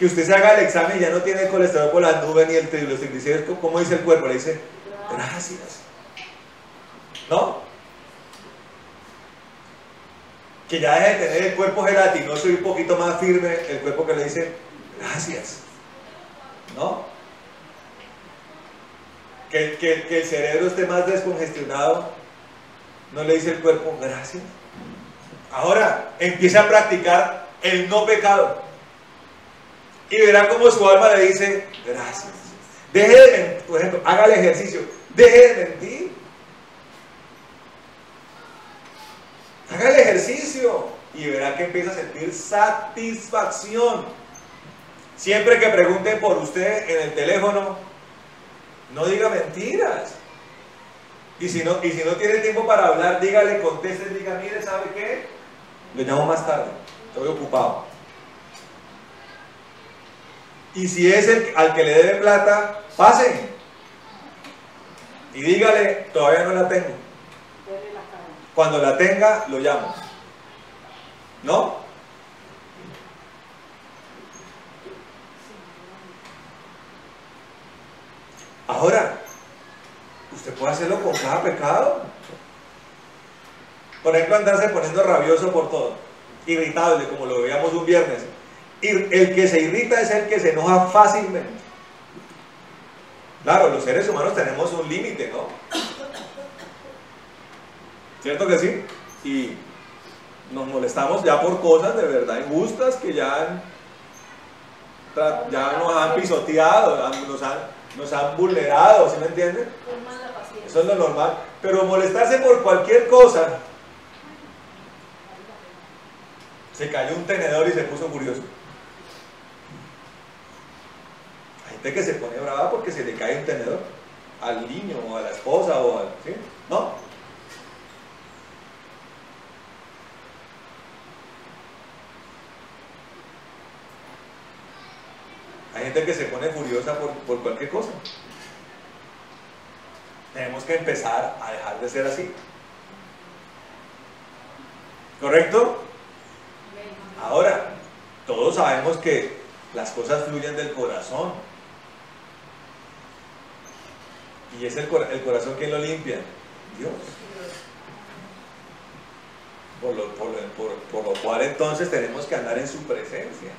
que usted se haga el examen y ya no tiene el colesterol por las nubes ni los triglicéridos, ¿cómo dice el cuerpo? Le dice, gracias. ¿No? Que ya deje de tener el cuerpo gelatinoso y un poquito más firme, el cuerpo que le dice, gracias. ¿No? Que el cerebro esté más descongestionado, no le dice el cuerpo, gracias. Ahora, empiece a practicar el no pecado. Y verá cómo su alma le dice, gracias. Deje de mentir, por ejemplo, haga el ejercicio, deje de mentir. Haga el ejercicio y verá que empieza a sentir satisfacción. Siempre que pregunten por usted en el teléfono, no diga mentiras. Y si no tiene tiempo para hablar, dígale, conteste, diga, mire, ¿sabe qué? Lo llamo más tarde, estoy ocupado. Y si es al que le debe plata, pase. Y dígale, todavía no la tengo. Cuando la tenga, lo llamo. ¿No? Ahora, usted puede hacerlo con cada pecado. Por ejemplo, andarse poniendo rabioso por todo, irritable, como lo veíamos un viernes. Y el que se irrita es el que se enoja fácilmente. Claro, los seres humanos tenemos un límite, ¿no? ¿Cierto que sí? Y nos molestamos ya por cosas de verdad injustas que ya nos han pisoteado, nos han vulnerado, ¿sí me entienden? Eso es lo normal. Pero molestarse por cualquier cosa. Se cayó un tenedor y se puso furioso. Hay gente que se pone brava porque se le cae un tenedor al niño o a la esposa o al... ¿sí? ¿No? Hay gente que se pone furiosa por cualquier cosa. Tenemos que empezar a dejar de ser así. ¿Correcto? Ahora, todos sabemos que las cosas fluyen del corazón. ¿Y es el corazón quien lo limpia? Dios. Por lo cual entonces tenemos que andar en su presencia.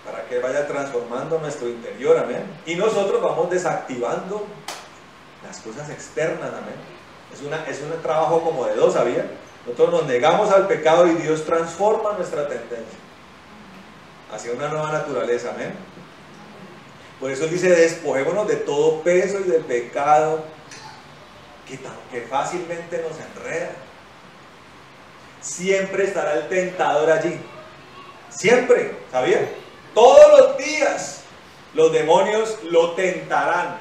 Para que vaya transformando nuestro interior, amén. Y nosotros vamos desactivando las cosas externas, amén. Es un trabajo como de dos, ¿sabía? Nosotros nos negamos al pecado y Dios transforma nuestra tendencia hacia una nueva naturaleza, amén. Por eso dice, despojémonos de todo peso y del pecado que fácilmente nos enreda. Siempre estará el tentador allí. Siempre, ¿sabía? Todos los días los demonios lo tentarán.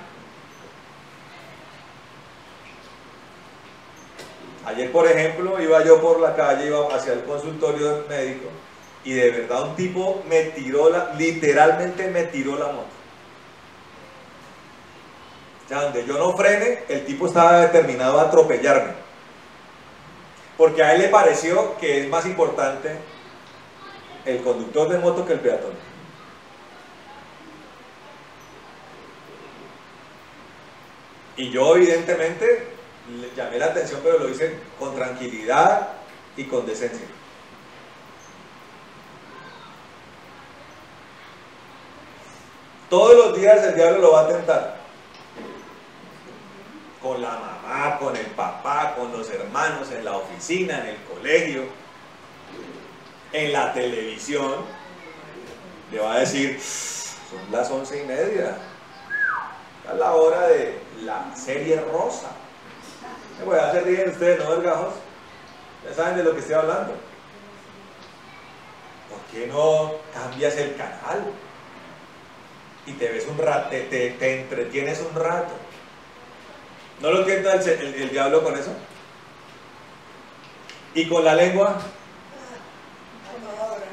Ayer, por ejemplo, iba yo por la calle, iba hacia el consultorio del médico y de verdad un tipo literalmente me tiró la moto. O sea, donde yo no frene, el tipo estaba determinado a atropellarme. Porque a él le pareció que es más importante el conductor de moto que el peatón. Y yo evidentemente le llamé la atención, pero lo hice con tranquilidad y con decencia. Todos los días el diablo lo va a tentar. Con la mamá, con el papá, con los hermanos, en la oficina, en el colegio, en la televisión. Le va a decir, son las 11:30. A la hora de la serie rosa. Ya se ríen ustedes, ¿no, vergajos? Ya saben de lo que estoy hablando. ¿Por qué no cambias el canal? Y te ves un rato, te entretienes un rato. ¿No lo tienta el diablo con eso? ¿Y con la lengua?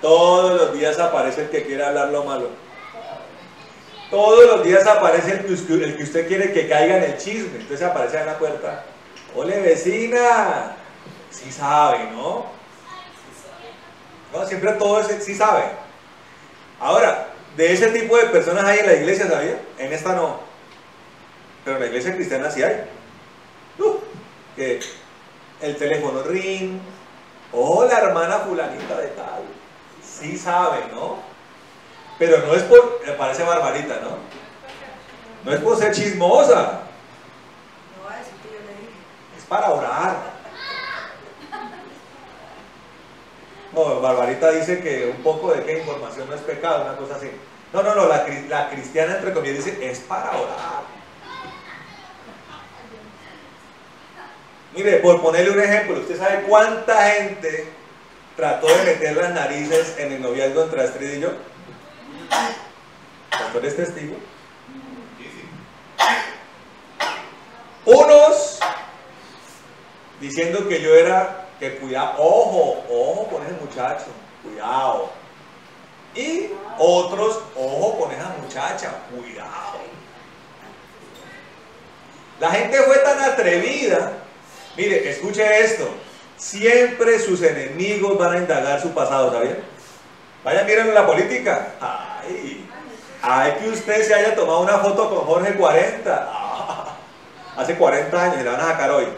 Todos los días aparece el que quiere hablar lo malo. Todos los días aparece el que usted quiere que caiga en el chisme. Entonces aparece en la puerta. ¡Ole, vecina! Sí sabe, ¿no? No, siempre todo es sí sabe. de ese tipo de personas hay en la iglesia, ¿sabía? En esta no. Pero en la iglesia cristiana sí hay. Que el teléfono ring. Hola, hermana fulanita de tal. Sí sabe, ¿no? Pero no es por... Me parece barbarita, ¿no? No es por ser chismosa. Es para orar. No, Barbarita dice que un poco de qué información no es pecado, una cosa así. No, la cristiana entre comillas dice, es para orar. Mire, por ponerle un ejemplo, ¿usted sabe cuánta gente trató de meter las narices en el noviazgo entre Astrid y yo? ¿Pastor es testigo? Unos diciendo que yo era... que cuidado, ojo con ese muchacho, cuidado. Y otros, ojo con esa muchacha, cuidado. La gente fue tan atrevida. Mire, escuche esto. Siempre sus enemigos van a indagar su pasado, ¿sabía? Vaya, miren la política. Ay, que usted se haya tomado una foto con Jorge 40. Hace 40 años y la van a sacar hoy.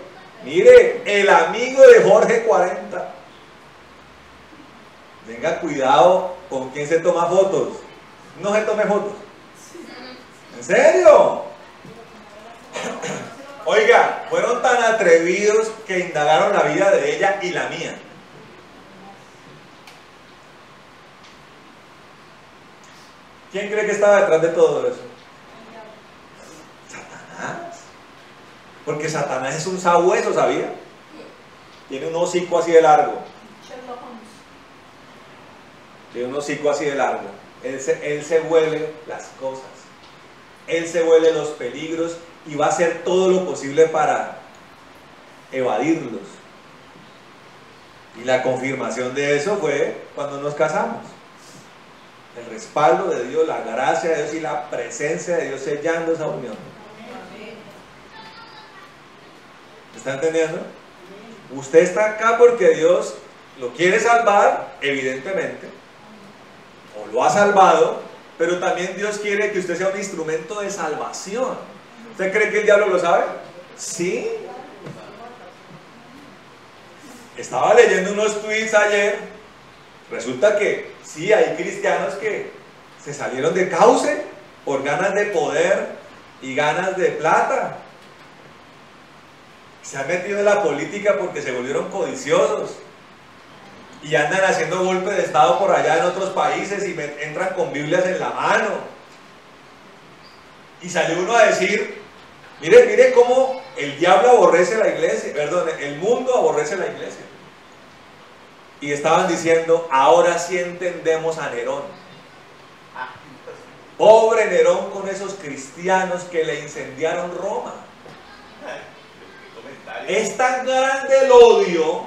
Mire, el amigo de Jorge 40. Tenga cuidado con quién se toma fotos. No se tome fotos. ¿En serio? Oiga, fueron tan atrevidos que indagaron la vida de ella y la mía. ¿Quién cree que estaba detrás de todo eso? Satanás. Porque Satanás es un sabueso, ¿sabía? Tiene un hocico así de largo. Tiene un hocico así de largo. Él se huele las cosas. Él se huele los peligros y va a hacer todo lo posible para evadirlos. Y la confirmación de eso fue cuando nos casamos. El respaldo de Dios, la gracia de Dios y la presencia de Dios sellando esa unión. ¿Está entendiendo? Usted está acá porque Dios lo quiere salvar, evidentemente, o lo ha salvado, pero también Dios quiere que usted sea un instrumento de salvación. ¿Usted cree que el diablo lo sabe? Sí. Estaba leyendo unos tweets ayer. Resulta que sí, hay cristianos que se salieron de cauce por ganas de poder y ganas de plata. Se han metido en la política porque se volvieron codiciosos y andan haciendo golpes de estado por allá en otros países y entran con Biblias en la mano. Y salió uno a decir, mire cómo el diablo aborrece la iglesia, perdón, el mundo aborrece la iglesia. Y estaban diciendo, ahora sí entendemos a Nerón. Pobre Nerón con esos cristianos que le incendiaron Roma. Es tan grande el odio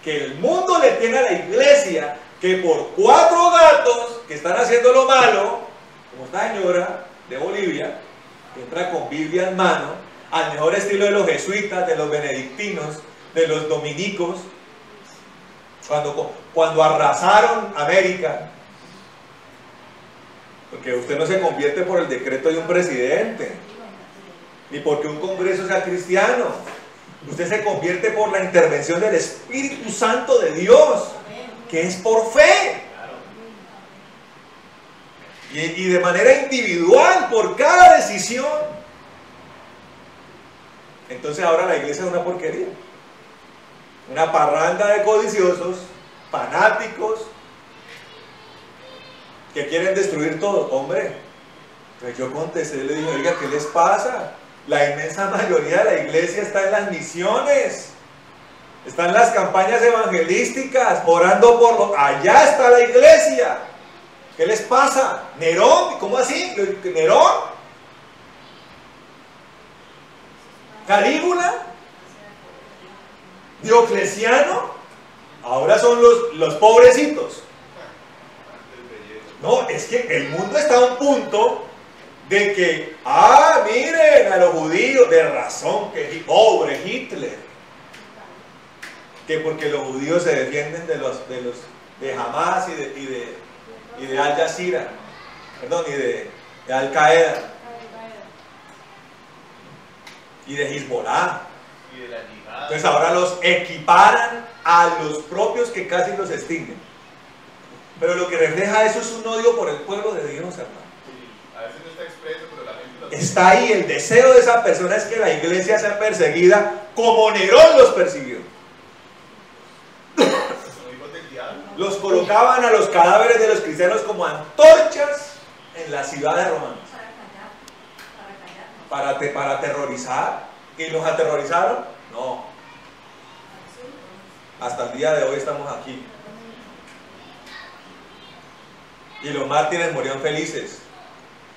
que el mundo le tiene a la iglesia que por 4 gatos que están haciendo lo malo, como esta señora de Bolivia, que entra con Biblia en mano, al mejor estilo de los jesuitas, de los benedictinos, de los dominicos, cuando arrasaron América, porque usted no se convierte por el decreto de un presidente, ni porque un congreso sea cristiano. Usted se convierte por la intervención del Espíritu Santo de Dios, que es por fe. Y de manera individual, por cada decisión. Entonces ahora la iglesia es una porquería. Una parranda de codiciosos, fanáticos, que quieren destruir todo. Hombre, pues yo contesté, le dije, oiga, ¿qué les pasa? La inmensa mayoría de la iglesia está en las misiones, está en las campañas evangelísticas, orando por los... Allá está la iglesia. ¿Qué les pasa? ¿Nerón? ¿Cómo así? ¿Nerón? ¿Calígula? ¿Diocleciano? Ahora son los pobrecitos. No, es que el mundo está a un punto de que, miren a los judíos, de razón, que pobre Hitler, que porque los judíos se defienden de Hamas y de Al Jazeera. perdón, y de Al Qaeda, y de Hezbollah. Y de la yihad. Entonces ahora los equiparan a los propios que casi los extinguen. Pero lo que refleja eso es un odio por el pueblo de Dios, hermano. A veces no está expreso, pero la gente lo... Está ahí, el deseo de esa persona es que la iglesia sea perseguida como Nerón los persiguió. Son hijos del diablo. Los colocaban a los cadáveres de los cristianos como antorchas en las ciudades romanas. Para aterrorizar. ¿Y los aterrorizaron? No. Hasta el día de hoy estamos aquí. Y los mártires morían felices.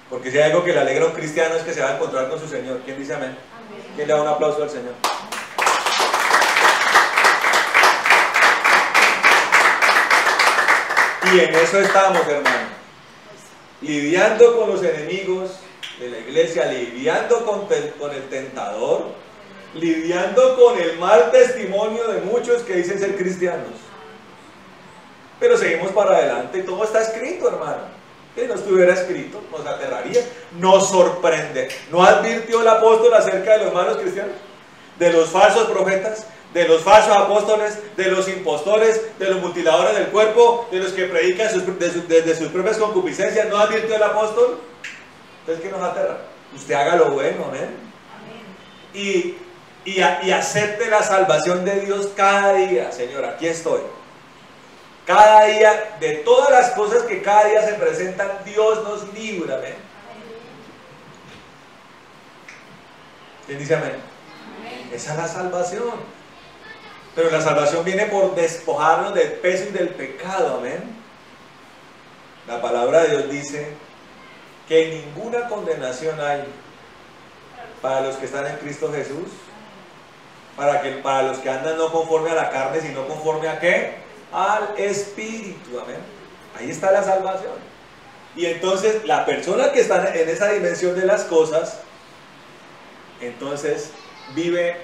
Porque si hay algo que le alegra a un cristiano es que se va a encontrar con su Señor. ¿Quién dice amén? ¿Quién le da un aplauso al Señor? Y en eso estamos, hermano. Lidiando con los enemigos de la iglesia, lidiando con el tentador, lidiando con el mal testimonio de muchos que dicen ser cristianos. Pero seguimos para adelante y todo está escrito, hermano. Si no estuviera escrito, nos aterraría, nos sorprende. ¿No advirtió el apóstol acerca de los malos cristianos? De los falsos profetas, de los falsos apóstoles, de los impostores, de los mutiladores del cuerpo, de los que predican desde sus propias concupiscencias. ¿No advirtió el apóstol? Entonces, ¿qué nos aterra? Usted haga lo bueno, amén. Y acepte la salvación de Dios cada día. Señor, aquí estoy. Cada día, de todas las cosas que cada día se presentan, Dios nos libra, amén. ¿Quién dice amén? Esa es la salvación. Pero la salvación viene por despojarnos del peso y del pecado, amén. La palabra de Dios dice que ninguna condenación hay para los que están en Cristo Jesús, para los que andan no conforme a la carne, sino conforme a ¿qué? Al Espíritu, amén. Ahí está la salvación. Y entonces la persona que está en esa dimensión de las cosas, entonces vive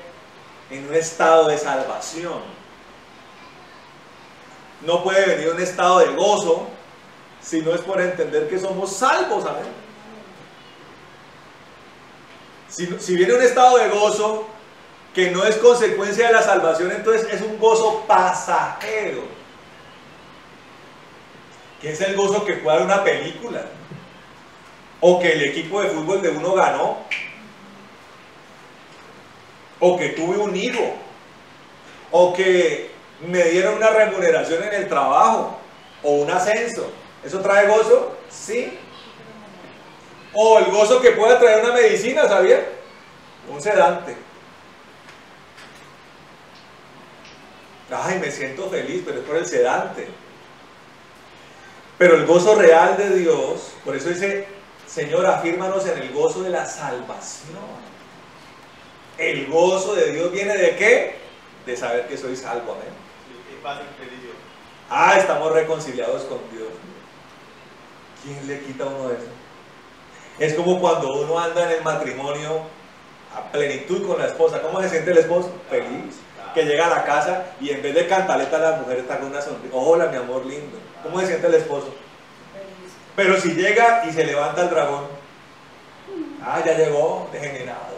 en un estado de salvación. No puede venir un estado de gozo si no es por entender que somos salvos, amén. Si viene un estado de gozo que no es consecuencia de la salvación, entonces es un gozo pasajero, que es el gozo que puede dar una película, o que el equipo de fútbol de uno ganó, o que tuve un hijo, o que me dieron una remuneración en el trabajo, o un ascenso. ¿Eso trae gozo? Sí. O el gozo que puede traer una medicina, ¿sabía? Un sedante. Ay, me siento feliz, pero es por el sedante. Pero el gozo real de Dios, por eso dice, Señor, afírmanos en el gozo de la salvación. El gozo de Dios viene ¿de qué? De saber que soy salvo, amén. Ah, estamos reconciliados con Dios. ¿Quién le quita a uno eso? Es como cuando uno anda en el matrimonio a plenitud con la esposa. ¿Cómo se siente el esposo? Feliz. Que llega a la casa y en vez de cantaleta la mujer está con una sonrisa. Hola, mi amor lindo. ¿Cómo se siente el esposo? Pero si llega y se levanta el dragón. Ah, ya llegó, degenerado.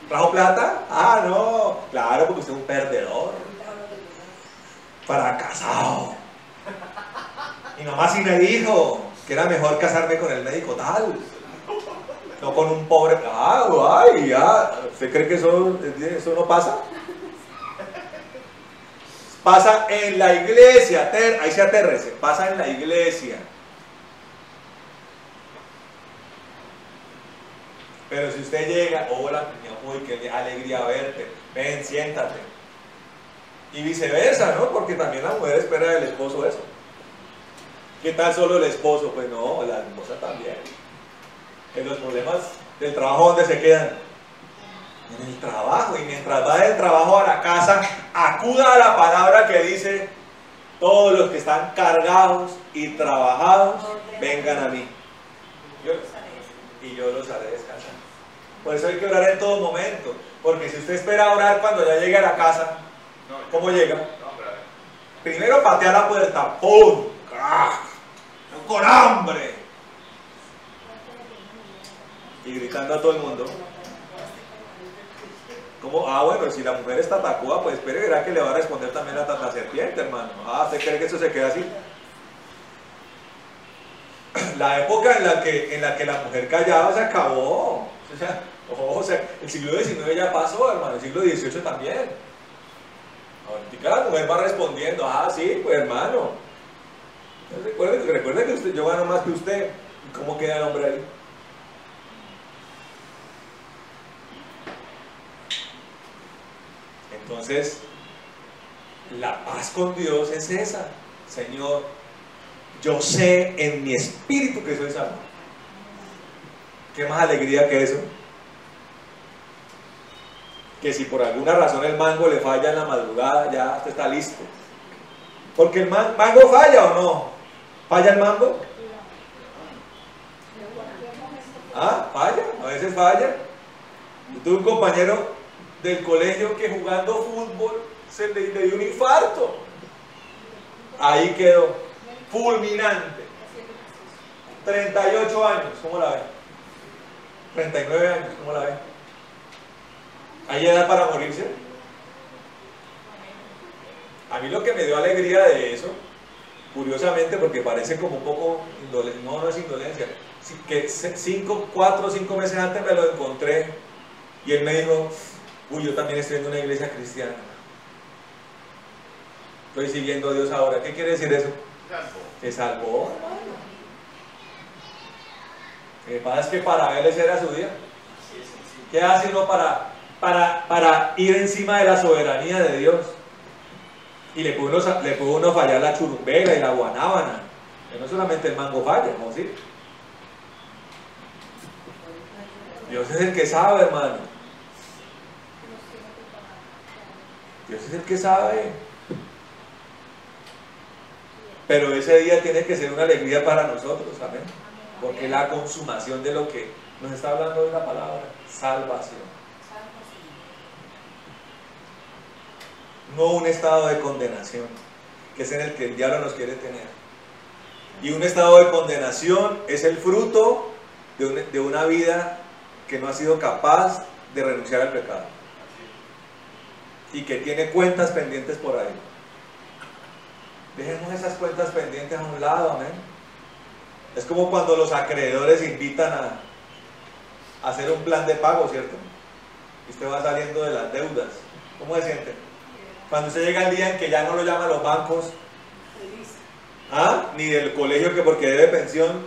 ¿Trajo plata? Ah, no. Claro, porque usted es un perdedor. Fracasado. Mi mamá sí me dijo que era mejor casarme con el médico tal. No con un pobre. Ah, ay, ya. ¿Usted cree que eso no pasa? Pasa en la iglesia. Ahí se atérrese. Pasa en la iglesia. Pero si usted llega, hola, mi amor, qué alegría verte, ven, siéntate. Y viceversa, ¿no? Porque también la mujer espera del esposo eso. ¿Qué tal solo el esposo? Pues no, la esposa también. En los problemas del trabajo, ¿dónde se quedan? En el trabajo. Y mientras va del trabajo a la casa, acuda a la palabra que dice, todos los que están cargados y trabajados, vengan a mí. Y yo los haré descansar. Por eso hay que orar en todo momento. Porque si usted espera orar cuando ya llegue a la casa, ¿cómo llega? Primero patea la puerta, ¡pum! ¡Ah! Con hambre. y gritando a todo el mundo. ¿Cómo? Ah, bueno, si la mujer es tatacúa, pues espere, verá que le va a responder también la tataserpiente, hermano. Ah, ¿usted cree que eso se queda así? La época en la que la mujer callaba se acabó. O sea, el siglo XIX ya pasó, hermano, el siglo XVIII también. Ahorita la mujer va respondiendo, ah, sí, pues hermano. Recuerde que usted, yo gano más que usted. ¿Y cómo queda el hombre ahí? Entonces, la paz con Dios es esa. Señor, yo sé en mi espíritu que soy salvo. ¿Qué más alegría que eso? Que si por alguna razón el mango le falla en la madrugada, ya usted está listo. Porque el mango falla o no. ¿Falla el mango? Ah, falla, a veces falla. Yo tuve un compañero del colegio que jugando fútbol se le dio un infarto. Ahí quedó, fulminante. 38 años, ¿cómo la ven? 39 años, ¿cómo la ven? ¿Hay edad para morirse? A mí lo que me dio alegría de eso, curiosamente, porque parece como un poco indolencia, no es indolencia, que 4 o 5 meses antes me lo encontré y él me dijo, uy, yo también estoy en una iglesia cristiana, estoy siguiendo a Dios ahora. ¿Qué quiere decir eso? Se salvó, hermano. Lo que pasa es que para él ese era su día. ¿Qué hace uno para ir encima de la soberanía de Dios? Y le puede uno fallar la churumbela y la guanábana, que no solamente el mango falla, ¿no? ¿Sí? Dios es el que sabe, hermano. Dios es el que sabe. Pero ese día tiene que ser una alegría para nosotros, amén. Porque es la consumación de lo que nos está hablando de la palabra, salvación. No un estado de condenación, que es en el que el diablo nos quiere tener. Y un estado de condenación es el fruto de una vida que no ha sido capaz de renunciar al pecado y que tiene cuentas pendientes por ahí. Dejemos esas cuentas pendientes a un lado, amén. Es como cuando los acreedores invitan a hacer un plan de pago, ¿cierto? Y usted va saliendo de las deudas. ¿Cómo se siente? Cuando usted llega el día en que ya no lo llaman los bancos, ni del colegio que porque debe pensión,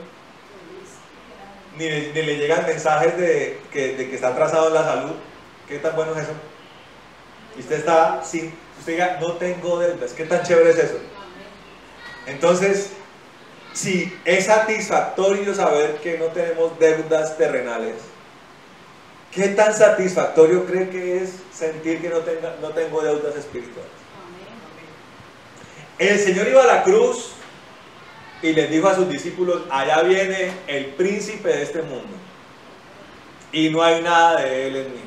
ni le llegan mensajes de que está atrasado en la salud. ¿Qué tan bueno es eso? Y usted está sin, usted diga, no tengo deudas. ¿Qué tan chévere es eso? Entonces, si es satisfactorio saber que no tenemos deudas terrenales, ¿qué tan satisfactorio cree que es sentir que no tengo deudas espirituales? El Señor iba a la cruz y les dijo a sus discípulos, allá viene el príncipe de este mundo y no hay nada de él en mí.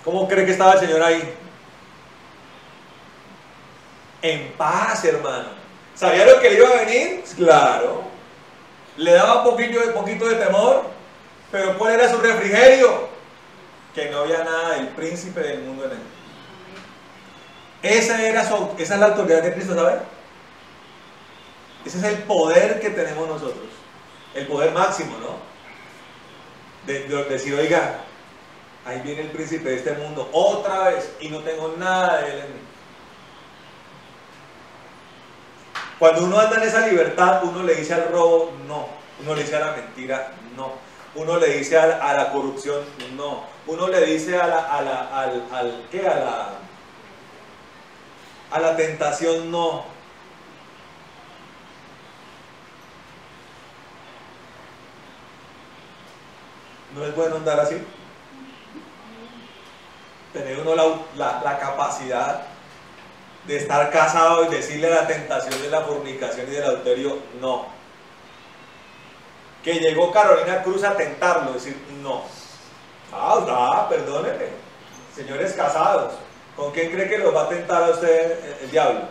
¿Cómo cree que estaba el Señor ahí? En paz, hermano. ¿Sabía lo que le iba a venir? Claro. Le daba un poquito de temor, pero ¿cuál era su refrigerio? Que no había nada del príncipe del mundo en él. Esa es la autoridad de Cristo, ¿sabe? Ese es el poder que tenemos nosotros. El poder máximo, ¿no? De decir, oiga, ahí viene el príncipe de este mundo otra vez y no tengo nada de él en mí. Cuando uno anda en esa libertad, uno le dice al robo, no. Uno le dice a la mentira, no. Uno le dice a la corrupción, no. Uno le dice a la tentación, no. ¿No es bueno andar así? Tener uno la capacidad de estar casado y decirle a la tentación de la fornicación y del adulterio, no. Que llegó Carolina Cruz a tentarlo, decir, no. Perdóneme. Señores casados, ¿con quién cree que los va a tentar a usted el diablo?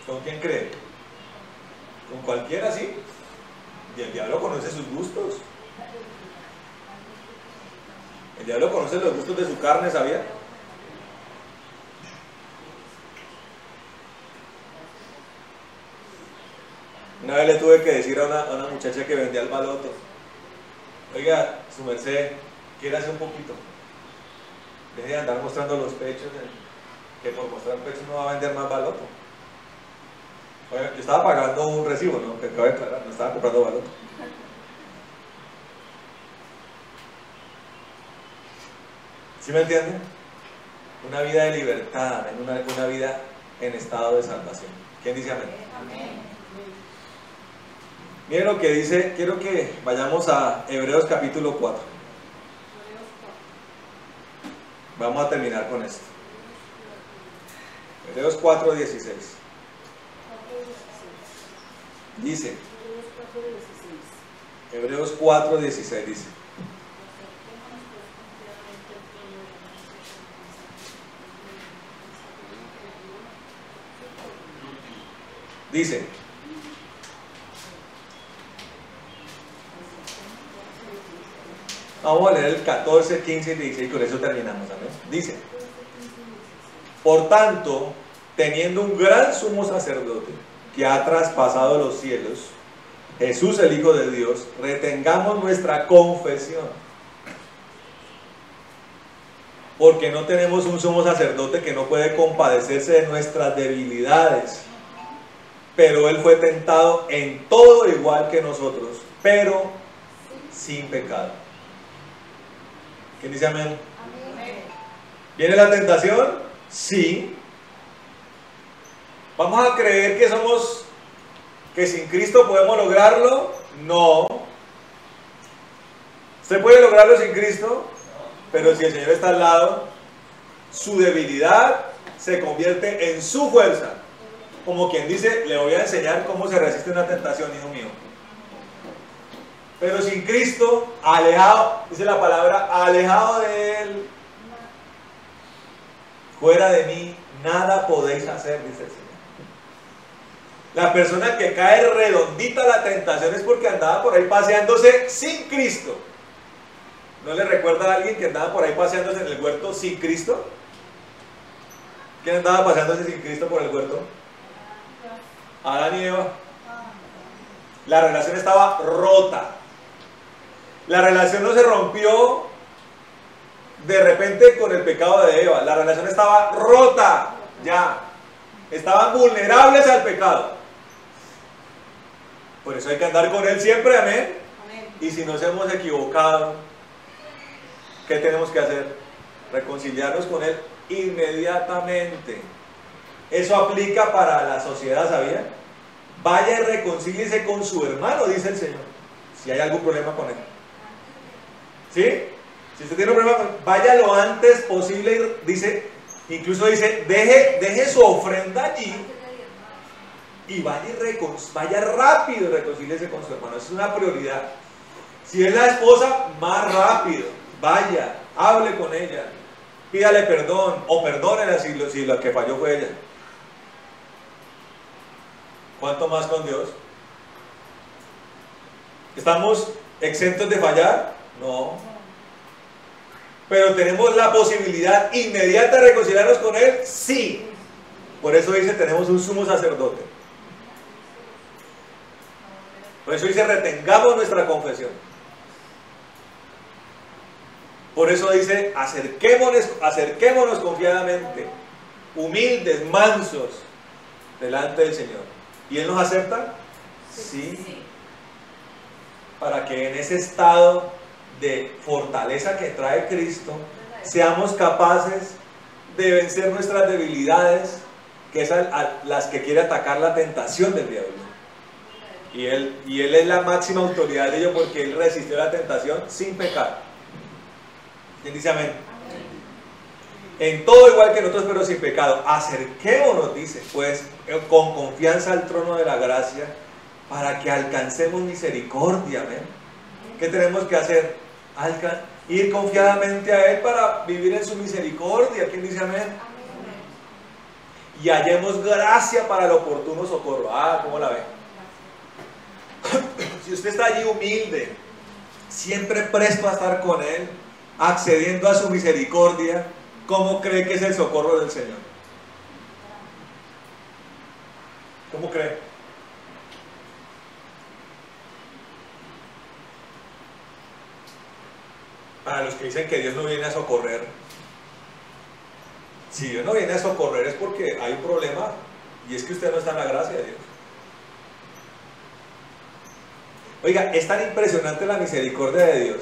¿Con quién cree? ¿Con cualquiera, sí? Y el diablo conoce sus gustos. El diablo conoce los gustos de su carne, ¿sabía? Una vez le tuve que decir a una muchacha que vendía el baloto: oiga, su merced, quiere hacer un poquito. Deje de andar mostrando los pechos, que por mostrar pechos no va a vender más baloto. Oiga, yo estaba pagando un recibo, ¿no? Que acabo de aclarar, no estaba comprando baloto. ¿Sí me entienden? Una vida de libertad, una vida en estado de salvación. ¿Quién dice amén? Amén. Miren lo que dice, quiero que vayamos a Hebreos capítulo 4. Vamos a terminar con esto. Hebreos 4:16. Dice, Hebreos 4:16 dice: dice, vamos a leer el 14, 15 y 16 y con eso terminamos, ¿sabes? Dice: por tanto, teniendo un gran sumo sacerdote que ha traspasado los cielos, Jesús el Hijo de Dios, retengamos nuestra confesión. Porque no tenemos un sumo sacerdote que no puede compadecerse de nuestras debilidades, pero Él fue tentado en todo igual que nosotros, pero sin pecado. ¿Quién dice amén? Amén. ¿Viene la tentación? Sí. ¿Vamos a creer que sin Cristo podemos lograrlo? No. ¿Usted puede lograrlo sin Cristo? Pero si el Señor está al lado, su debilidad se convierte en su fuerza. Como quien dice: le voy a enseñar cómo se resiste una tentación, hijo mío. Pero sin Cristo, alejado, dice la palabra, alejado de Él, fuera de mí, nada podéis hacer, dice el Señor. La persona que cae redondita a la tentación es porque andaba por ahí paseándose sin Cristo. ¿No le recuerda a alguien que andaba por ahí paseándose en el huerto sin Cristo? ¿Quién andaba paseándose sin Cristo por el huerto? Adán y Eva. La relación estaba rota. La relación no se rompió de repente con el pecado de Eva. La relación estaba rota ya. Estaban vulnerables al pecado. Por eso hay que andar con Él siempre, amén. Y si nos hemos equivocado, ¿qué tenemos que hacer? Reconciliarnos con Él inmediatamente. Eso aplica para la sociedad, ¿sabía? Vaya y reconcíliese con su hermano, dice el Señor, si hay algún problema con él. ¿Sí? Si usted tiene un problema, vaya lo antes posible, dice, incluso dice, deje su ofrenda allí y vaya rápido y reconcíliese con su hermano. Eso es una prioridad. Si es la esposa, más rápido, vaya, hable con ella, pídale perdón o perdónela si lo que falló fue ella. ¿Cuánto más con Dios? ¿Estamos exentos de fallar? No. ¿Pero tenemos la posibilidad inmediata de reconciliarnos con Él? Sí. Por eso dice, tenemos un sumo sacerdote. Por eso dice, retengamos nuestra confesión. Por eso dice, acerquémonos confiadamente, humildes, mansos, delante del Señor. ¿Y Él nos acepta? Sí. Para que en ese estado de fortaleza que trae Cristo, seamos capaces de vencer nuestras debilidades, que es las que quiere atacar la tentación del diablo. Y él es la máxima autoridad de ello, porque Él resistió la tentación sin pecar. ¿Quién dice amén? En todo igual que nosotros, pero sin pecado. Acerquémonos, dice, pues, con confianza al trono de la gracia, para que alcancemos misericordia. ¿Ven? ¿Qué tenemos que hacer? Ir confiadamente a Él para vivir en su misericordia. ¿Quién dice amén? Y hallemos gracia para el oportuno socorro. ¿Cómo la ven? Si usted está allí humilde, siempre presto a estar con Él, accediendo a su misericordia, ¿cómo cree que es el socorro del Señor? ¿Cómo cree? Para los que dicen que Dios no viene a socorrer, si Dios no viene a socorrer es porque hay un problema, y es que usted no está en la gracia de Dios. Oiga, es tan impresionante la misericordia de Dios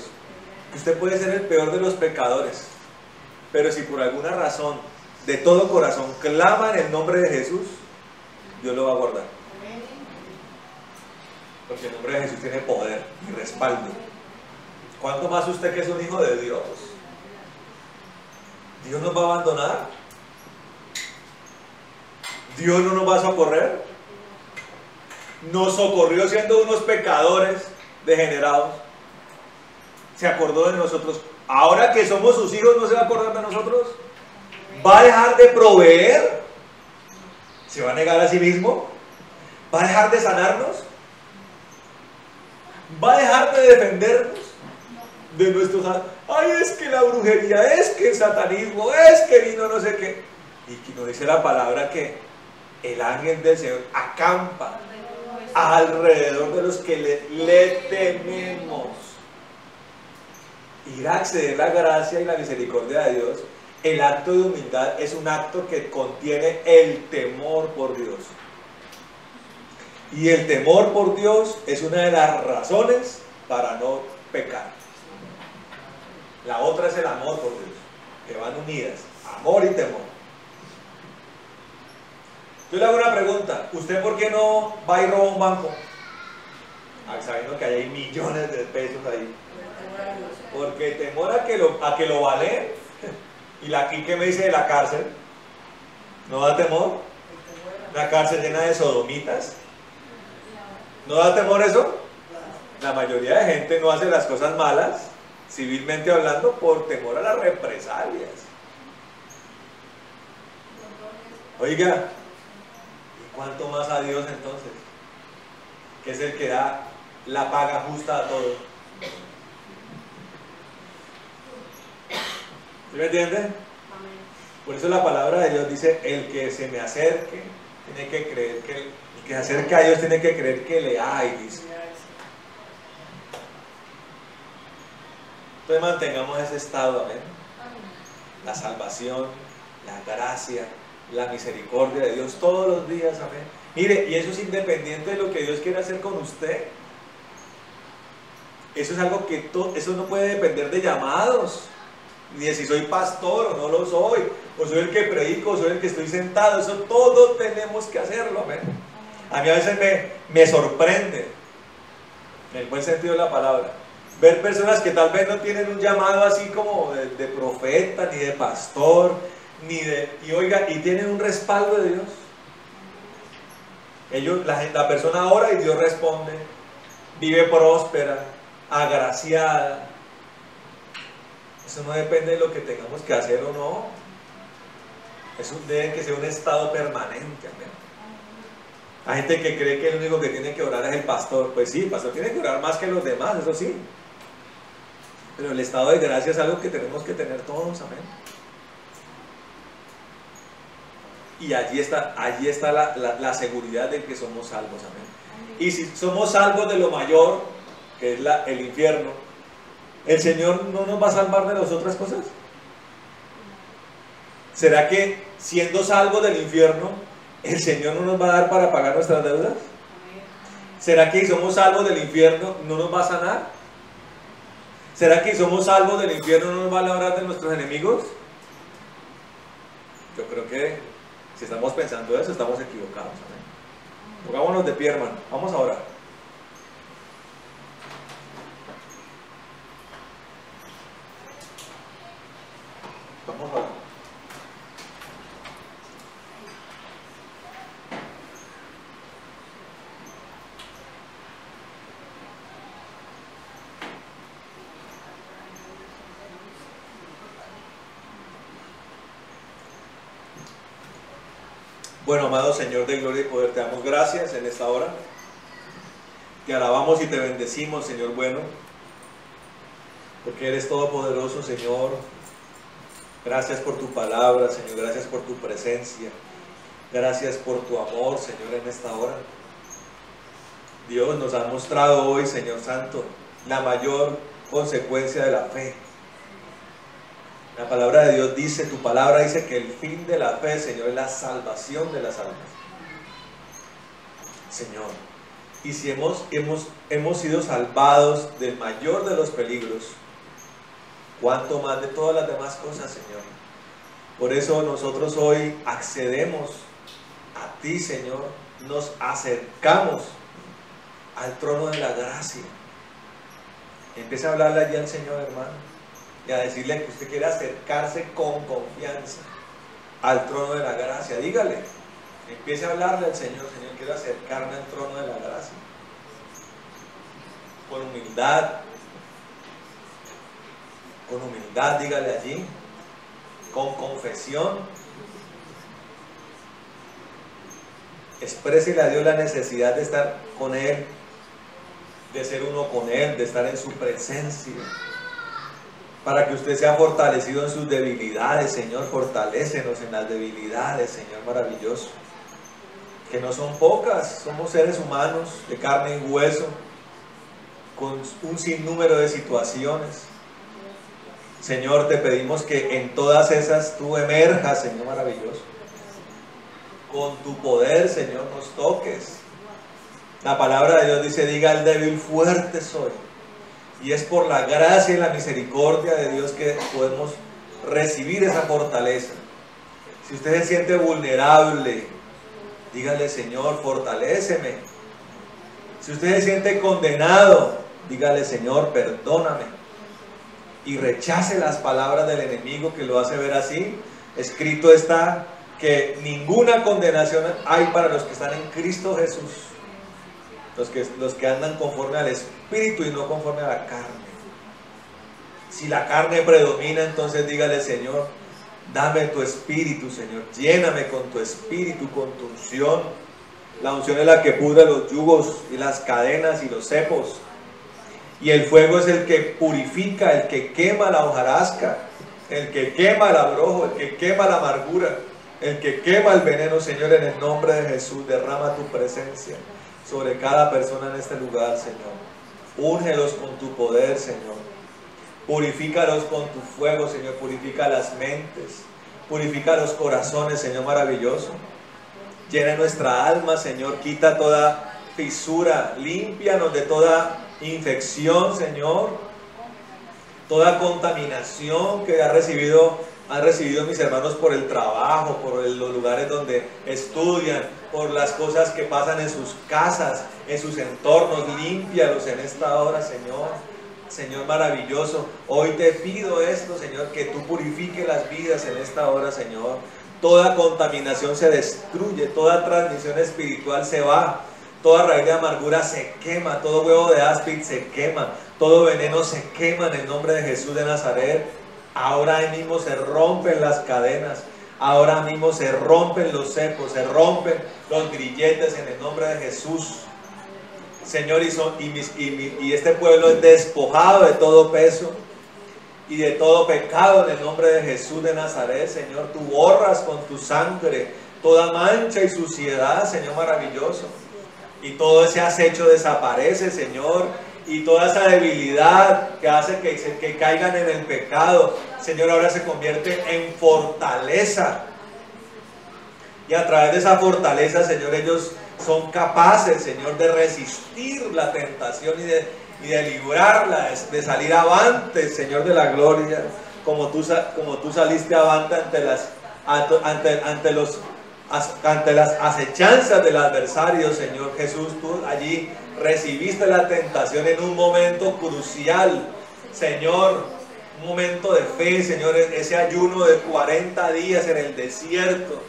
que usted puede ser el peor de los pecadores, pero si por alguna razón de todo corazón clama en el nombre de Jesús, Dios lo va a guardar, porque el nombre de Jesús tiene poder y respaldo. ¿Cuánto más usted que es un hijo de Dios? ¿Dios nos va a abandonar? ¿Dios no nos va a socorrer? Nos socorrió siendo unos pecadores degenerados. Se acordó de nosotros. Ahora que somos sus hijos, ¿no se va a acordar de nosotros? ¿Va a dejar de proveer? ¿Se va a negar a sí mismo? ¿Va a dejar de sanarnos? ¿Va a dejar de defendernos de nuestros... Ay, es que la brujería, es que el satanismo, es que vino no sé qué. Y que nos dice la palabra que el ángel del Señor acampa alrededor de los que le tememos. Ir a acceder a la gracia y la misericordia de Dios, el acto de humildad es un acto que contiene el temor por Dios. Y el temor por Dios es una de las razones para no pecar. La otra es el amor por Dios, que van unidas, amor y temor. Yo le hago una pregunta, ¿usted por qué no va y roba un banco? Sabiendo que hay millones de pesos ahí. Porque temor a que lo vale. Y aquí que me dice de la cárcel, ¿no da temor? La cárcel llena de sodomitas. ¿No da temor eso? La mayoría de gente no hace las cosas malas, civilmente hablando, por temor a las represalias. Oiga, ¿y cuánto más a Dios entonces? Que es el que da la paga justa a todos. ¿Sí me entiende? Por eso la palabra de Dios dice, el que se me acerque, tiene que creer que el que se acerca a Dios tiene que creer que le hay, dice. Entonces mantengamos ese estado, amén. La salvación, la gracia, la misericordia de Dios todos los días, amén. Mire, y eso es independiente de lo que Dios quiera hacer con usted. Eso es algo que eso no puede depender de llamados, ni de si soy pastor o no lo soy, o soy el que predico, o soy el que estoy sentado. Eso todo tenemos que hacerlo, amén. A mí a veces me sorprende, en el buen sentido de la palabra, ver personas que tal vez no tienen un llamado así como de profeta, ni de pastor, y oiga, y tienen un respaldo de Dios. La persona ora y Dios responde, vive próspera, agraciada. Eso no depende de lo que tengamos que hacer o no. Eso debe que ser un estado permanente, amén. Hay gente que cree que el único que tiene que orar es el pastor. Pues sí, el pastor tiene que orar más que los demás, eso sí. Pero el estado de gracia es algo que tenemos que tener todos, amén. Y allí está la seguridad de que somos salvos, amén. Y si somos salvos de lo mayor, que es el infierno, ¿el Señor no nos va a salvar de las otras cosas? ¿Será que siendo salvos del infierno, el Señor no nos va a dar para pagar nuestras deudas? ¿Será que si somos salvos del infierno no nos va a sanar? ¿Será que si somos salvos del infierno no nos va a librar de nuestros enemigos? Yo creo que si estamos pensando eso, estamos equivocados. ¿Amén? Pongámonos de pie, hermano. Vamos a orar. Vamos a orar. Bueno, amado Señor de gloria y poder, te damos gracias en esta hora. Te alabamos y te bendecimos, Señor bueno, porque eres todopoderoso, Señor. Gracias por tu palabra, Señor. Gracias por tu presencia. Gracias por tu amor, Señor, en esta hora. Dios nos ha mostrado hoy, Señor Santo, la mayor consecuencia de la fe. La palabra de Dios dice, tu palabra dice que el fin de la fe, Señor, es la salvación de las almas. Señor, y si hemos sido salvados del mayor de los peligros, ¿cuánto más de todas las demás cosas, Señor? Por eso nosotros hoy accedemos a ti, Señor, nos acercamos al trono de la gracia. Empieza a hablarle allí al Señor, hermano, y a decirle que usted quiere acercarse con confianza al trono de la gracia. Dígale, empiece a hablarle al Señor: Señor, quiero acercarme al trono de la gracia. Con humildad, dígale allí, con confesión. Exprésele a Dios la necesidad de estar con Él, de ser uno con Él, de estar en su presencia, para que usted sea fortalecido en sus debilidades. Señor, fortalécenos en las debilidades, Señor maravilloso, que no son pocas. Somos seres humanos de carne y hueso, con un sinnúmero de situaciones. Señor, te pedimos que en todas esas tú emerjas, Señor maravilloso. Con tu poder, Señor, nos toques. La palabra de Dios dice: diga al débil, fuerte soy. Y es por la gracia y la misericordia de Dios que podemos recibir esa fortaleza. Si usted se siente vulnerable, dígale: Señor, fortaléceme. Si usted se siente condenado, dígale: Señor, perdóname. Y rechace las palabras del enemigo que lo hace ver así. Escrito está que ninguna condenación hay para los que están en Cristo Jesús, los que andan conforme al Espíritu y no conforme a la carne. Si la carne predomina, entonces dígale: Señor, dame tu Espíritu, Señor, lléname con tu Espíritu, con tu unción. La unción es la que pudre los yugos y las cadenas y los cepos, y el fuego es el que purifica, el que quema la hojarasca, el que quema el abrojo, el que quema la amargura, el que quema el veneno. Señor, en el nombre de Jesús, derrama tu presencia sobre cada persona en este lugar, Señor. Úngelos con tu poder, Señor. Purifícalos con tu fuego, Señor. Purifica las mentes, purifica los corazones, Señor maravilloso. Llena nuestra alma, Señor. Quita toda fisura, límpianos de toda infección, Señor. Toda contaminación que han recibido mis hermanos por el trabajo, por los lugares donde estudian, por las cosas que pasan en sus casas, en sus entornos. Límpialos en esta hora, Señor. Señor maravilloso, hoy te pido esto, Señor, que tú purifiques las vidas en esta hora, Señor. Toda contaminación se destruye, toda transmisión espiritual se va, toda raíz de amargura se quema, todo huevo de áspid se quema, todo veneno se quema en el nombre de Jesús de Nazaret. Ahora mismo se rompen las cadenas, ahora mismo se rompen los cepos, se rompen los grilletes en el nombre de Jesús. Señor, y este pueblo es despojado de todo peso y de todo pecado en el nombre de Jesús de Nazaret. Señor, tú borras con tu sangre toda mancha y suciedad, Señor maravilloso. Y todo ese acecho desaparece, Señor. Y toda esa debilidad que hace que caigan en el pecado, Señor, ahora se convierte en fortaleza. Y a través de esa fortaleza, Señor, ellos son capaces, Señor, de resistir la tentación y de librarla, de salir avante, Señor de la gloria, como tú saliste avante ante las acechanzas del adversario, Señor Jesús. Tú allí recibiste la tentación en un momento crucial, Señor, un momento de fe, Señor, ese ayuno de 40 días en el desierto.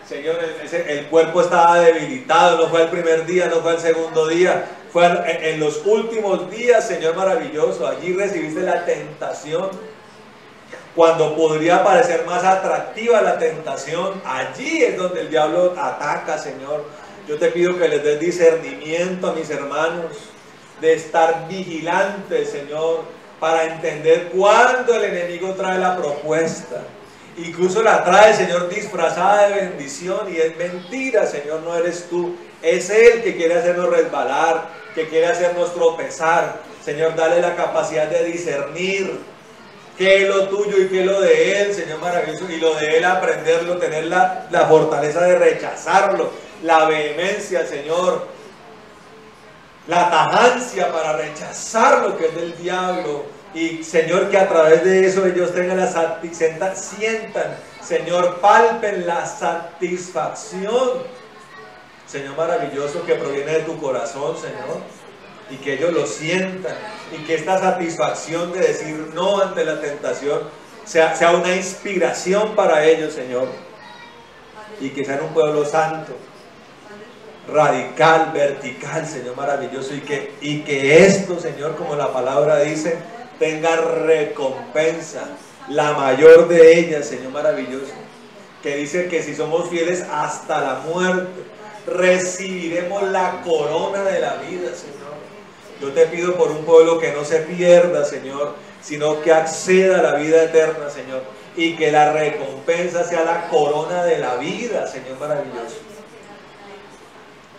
Señor, el cuerpo estaba debilitado, no fue el primer día, no fue el segundo día, fue en los últimos días, Señor maravilloso. Allí recibiste la tentación. Cuando podría parecer más atractiva la tentación, allí es donde el diablo ataca, Señor. Yo te pido que les des discernimiento a mis hermanos, de estar vigilantes, Señor, para entender cuándo el enemigo trae la propuesta. Incluso la trae, Señor, disfrazada de bendición, y es mentira, Señor, no eres tú. Es Él que quiere hacernos resbalar, que quiere hacernos tropezar. Señor, dale la capacidad de discernir qué es lo tuyo y qué es lo de Él, Señor maravilloso, y lo de Él aprenderlo, tener la fortaleza de rechazarlo, la vehemencia, Señor, la tajancia para rechazar lo que es del diablo. Y Señor, que a través de eso ellos tengan sientan, Señor, palpen la satisfacción, Señor maravilloso, que proviene de tu corazón, Señor, y que ellos lo sientan, y que esta satisfacción de decir no ante la tentación sea una inspiración para ellos, Señor, y que sean un pueblo santo, radical, vertical, Señor maravilloso, y que esto, Señor, como la palabra dice, tenga recompensa, la mayor de ellas, Señor maravilloso, que dice que si somos fieles hasta la muerte, recibiremos la corona de la vida, Señor. Yo te pido por un pueblo que no se pierda, Señor, sino que acceda a la vida eterna, Señor, y que la recompensa sea la corona de la vida, Señor maravilloso.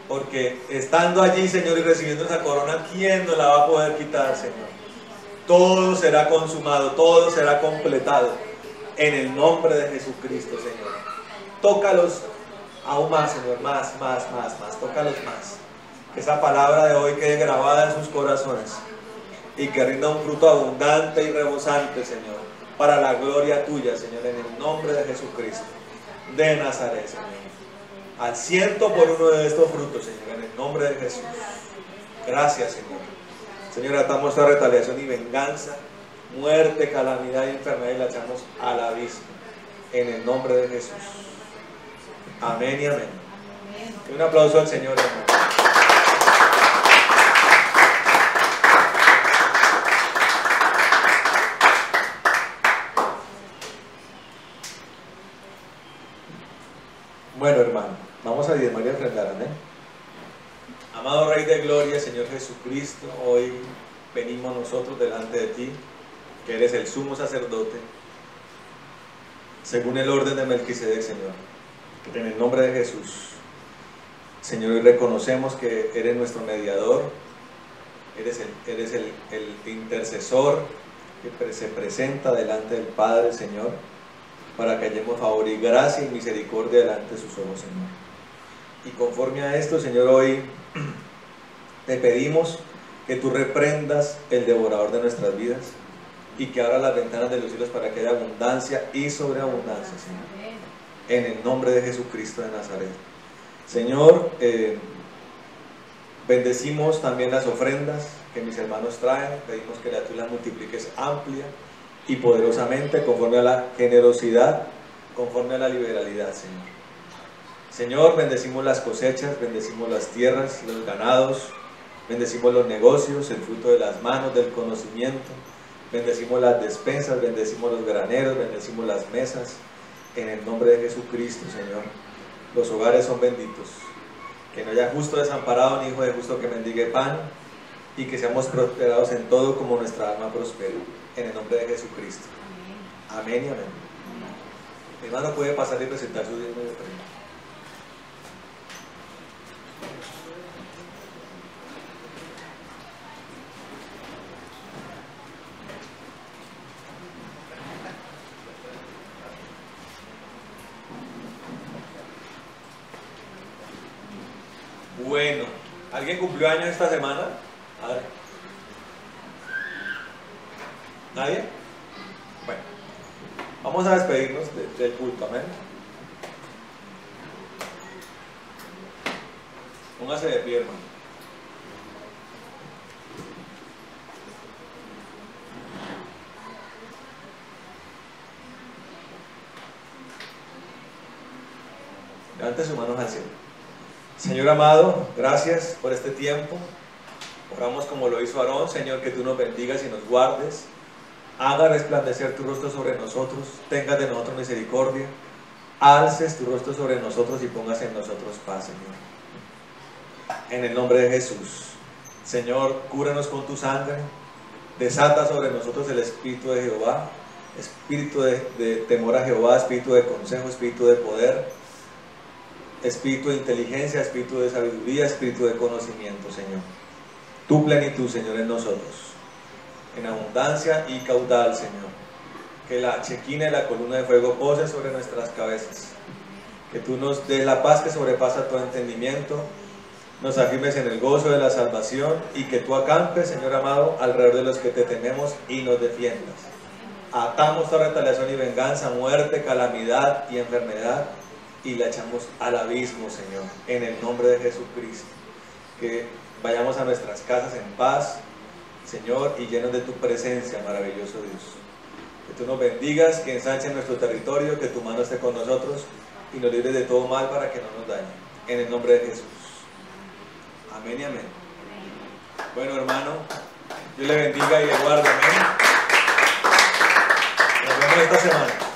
Porque estando allí, Señor, y recibiendo esa corona, ¿quién nos la va a poder quitar, Señor? Todo será consumado, todo será completado en el nombre de Jesucristo, Señor. Tócalos aún más, Señor, más, tócalos más. Que esa palabra de hoy quede grabada en sus corazones y que rinda un fruto abundante y rebosante, Señor, para la gloria tuya, Señor, en el nombre de Jesucristo de Nazaret, Señor. Al 100% de estos frutos, Señor, en el nombre de Jesús. Gracias, Señor. Señor, atamos esta retaliación y venganza, muerte, calamidad y enfermedad, y la echamos al abismo, en el nombre de Jesús. Amén y amén. Y un aplauso al Señor, hermano. Bueno, hermano, vamos a diezmar y ofrendar, amén. Amado Rey de Gloria, Señor Jesucristo, hoy venimos nosotros delante de ti, que eres el sumo sacerdote, según el orden de Melquisedec, Señor. En el nombre de Jesús, Señor, hoy reconocemos que eres nuestro mediador, eres el intercesor que se presenta delante del Padre, Señor, para que hallemos favor y gracia y misericordia delante de sus ojos, Señor. Y conforme a esto, Señor, hoy te pedimos que tú reprendas el devorador de nuestras vidas y que abra las ventanas de los cielos para que haya abundancia y sobreabundancia, Señor. En el nombre de Jesucristo de Nazaret. Señor, bendecimos también las ofrendas que mis hermanos traen. Pedimos que tú las multipliques amplia y poderosamente, conforme a la generosidad, conforme a la liberalidad, Señor. Señor, bendecimos las cosechas, bendecimos las tierras, los ganados, bendecimos los negocios, el fruto de las manos, del conocimiento, bendecimos las despensas, bendecimos los graneros, bendecimos las mesas, en el nombre de Jesucristo, Señor. Los hogares son benditos, que no haya justo desamparado ni hijo de justo que mendigue pan, y que seamos prosperados en todo como nuestra alma prospera, en el nombre de Jesucristo. Amén y amén. Mi hermano puede pasar y presentar su diezmo de ofrenda. Bueno, ¿alguien cumplió años esta semana? A ver. ¿Nadie? Bueno, vamos a despedirnos del culto, amén. Póngase de pie, hermano. Levante sus manos al cielo. Señor amado, gracias por este tiempo. Oramos como lo hizo Aarón, Señor, que tú nos bendigas y nos guardes. Haga resplandecer tu rostro sobre nosotros, tengas de nosotros misericordia, alces tu rostro sobre nosotros y pongas en nosotros paz, Señor. En el nombre de Jesús. Señor, cúranos con tu sangre, desata sobre nosotros el Espíritu de Jehová, espíritu de temor a Jehová, espíritu de consejo, espíritu de poder, espíritu de inteligencia, espíritu de sabiduría, espíritu de conocimiento, Señor. Tu plenitud, Señor, en nosotros, en abundancia y caudal, Señor. Que la chequina y la columna de fuego pose sobre nuestras cabezas. Que tú nos des la paz que sobrepasa todo entendimiento, nos afirmes en el gozo de la salvación y que tú acampes, Señor amado, alrededor de los que te tememos y nos defiendas. Atamos toda retaliación y venganza, muerte, calamidad y enfermedad y la echamos al abismo, Señor, en el nombre de Jesucristo. Que vayamos a nuestras casas en paz, Señor, y llenos de tu presencia, maravilloso Dios. Que tú nos bendigas, que ensanche nuestro territorio, que tu mano esté con nosotros y nos libres de todo mal para que no nos dañe. En el nombre de Jesús. Amén y amén. Bueno, hermano, Dios le bendiga y le guarde. Amén. Nos vemos esta semana.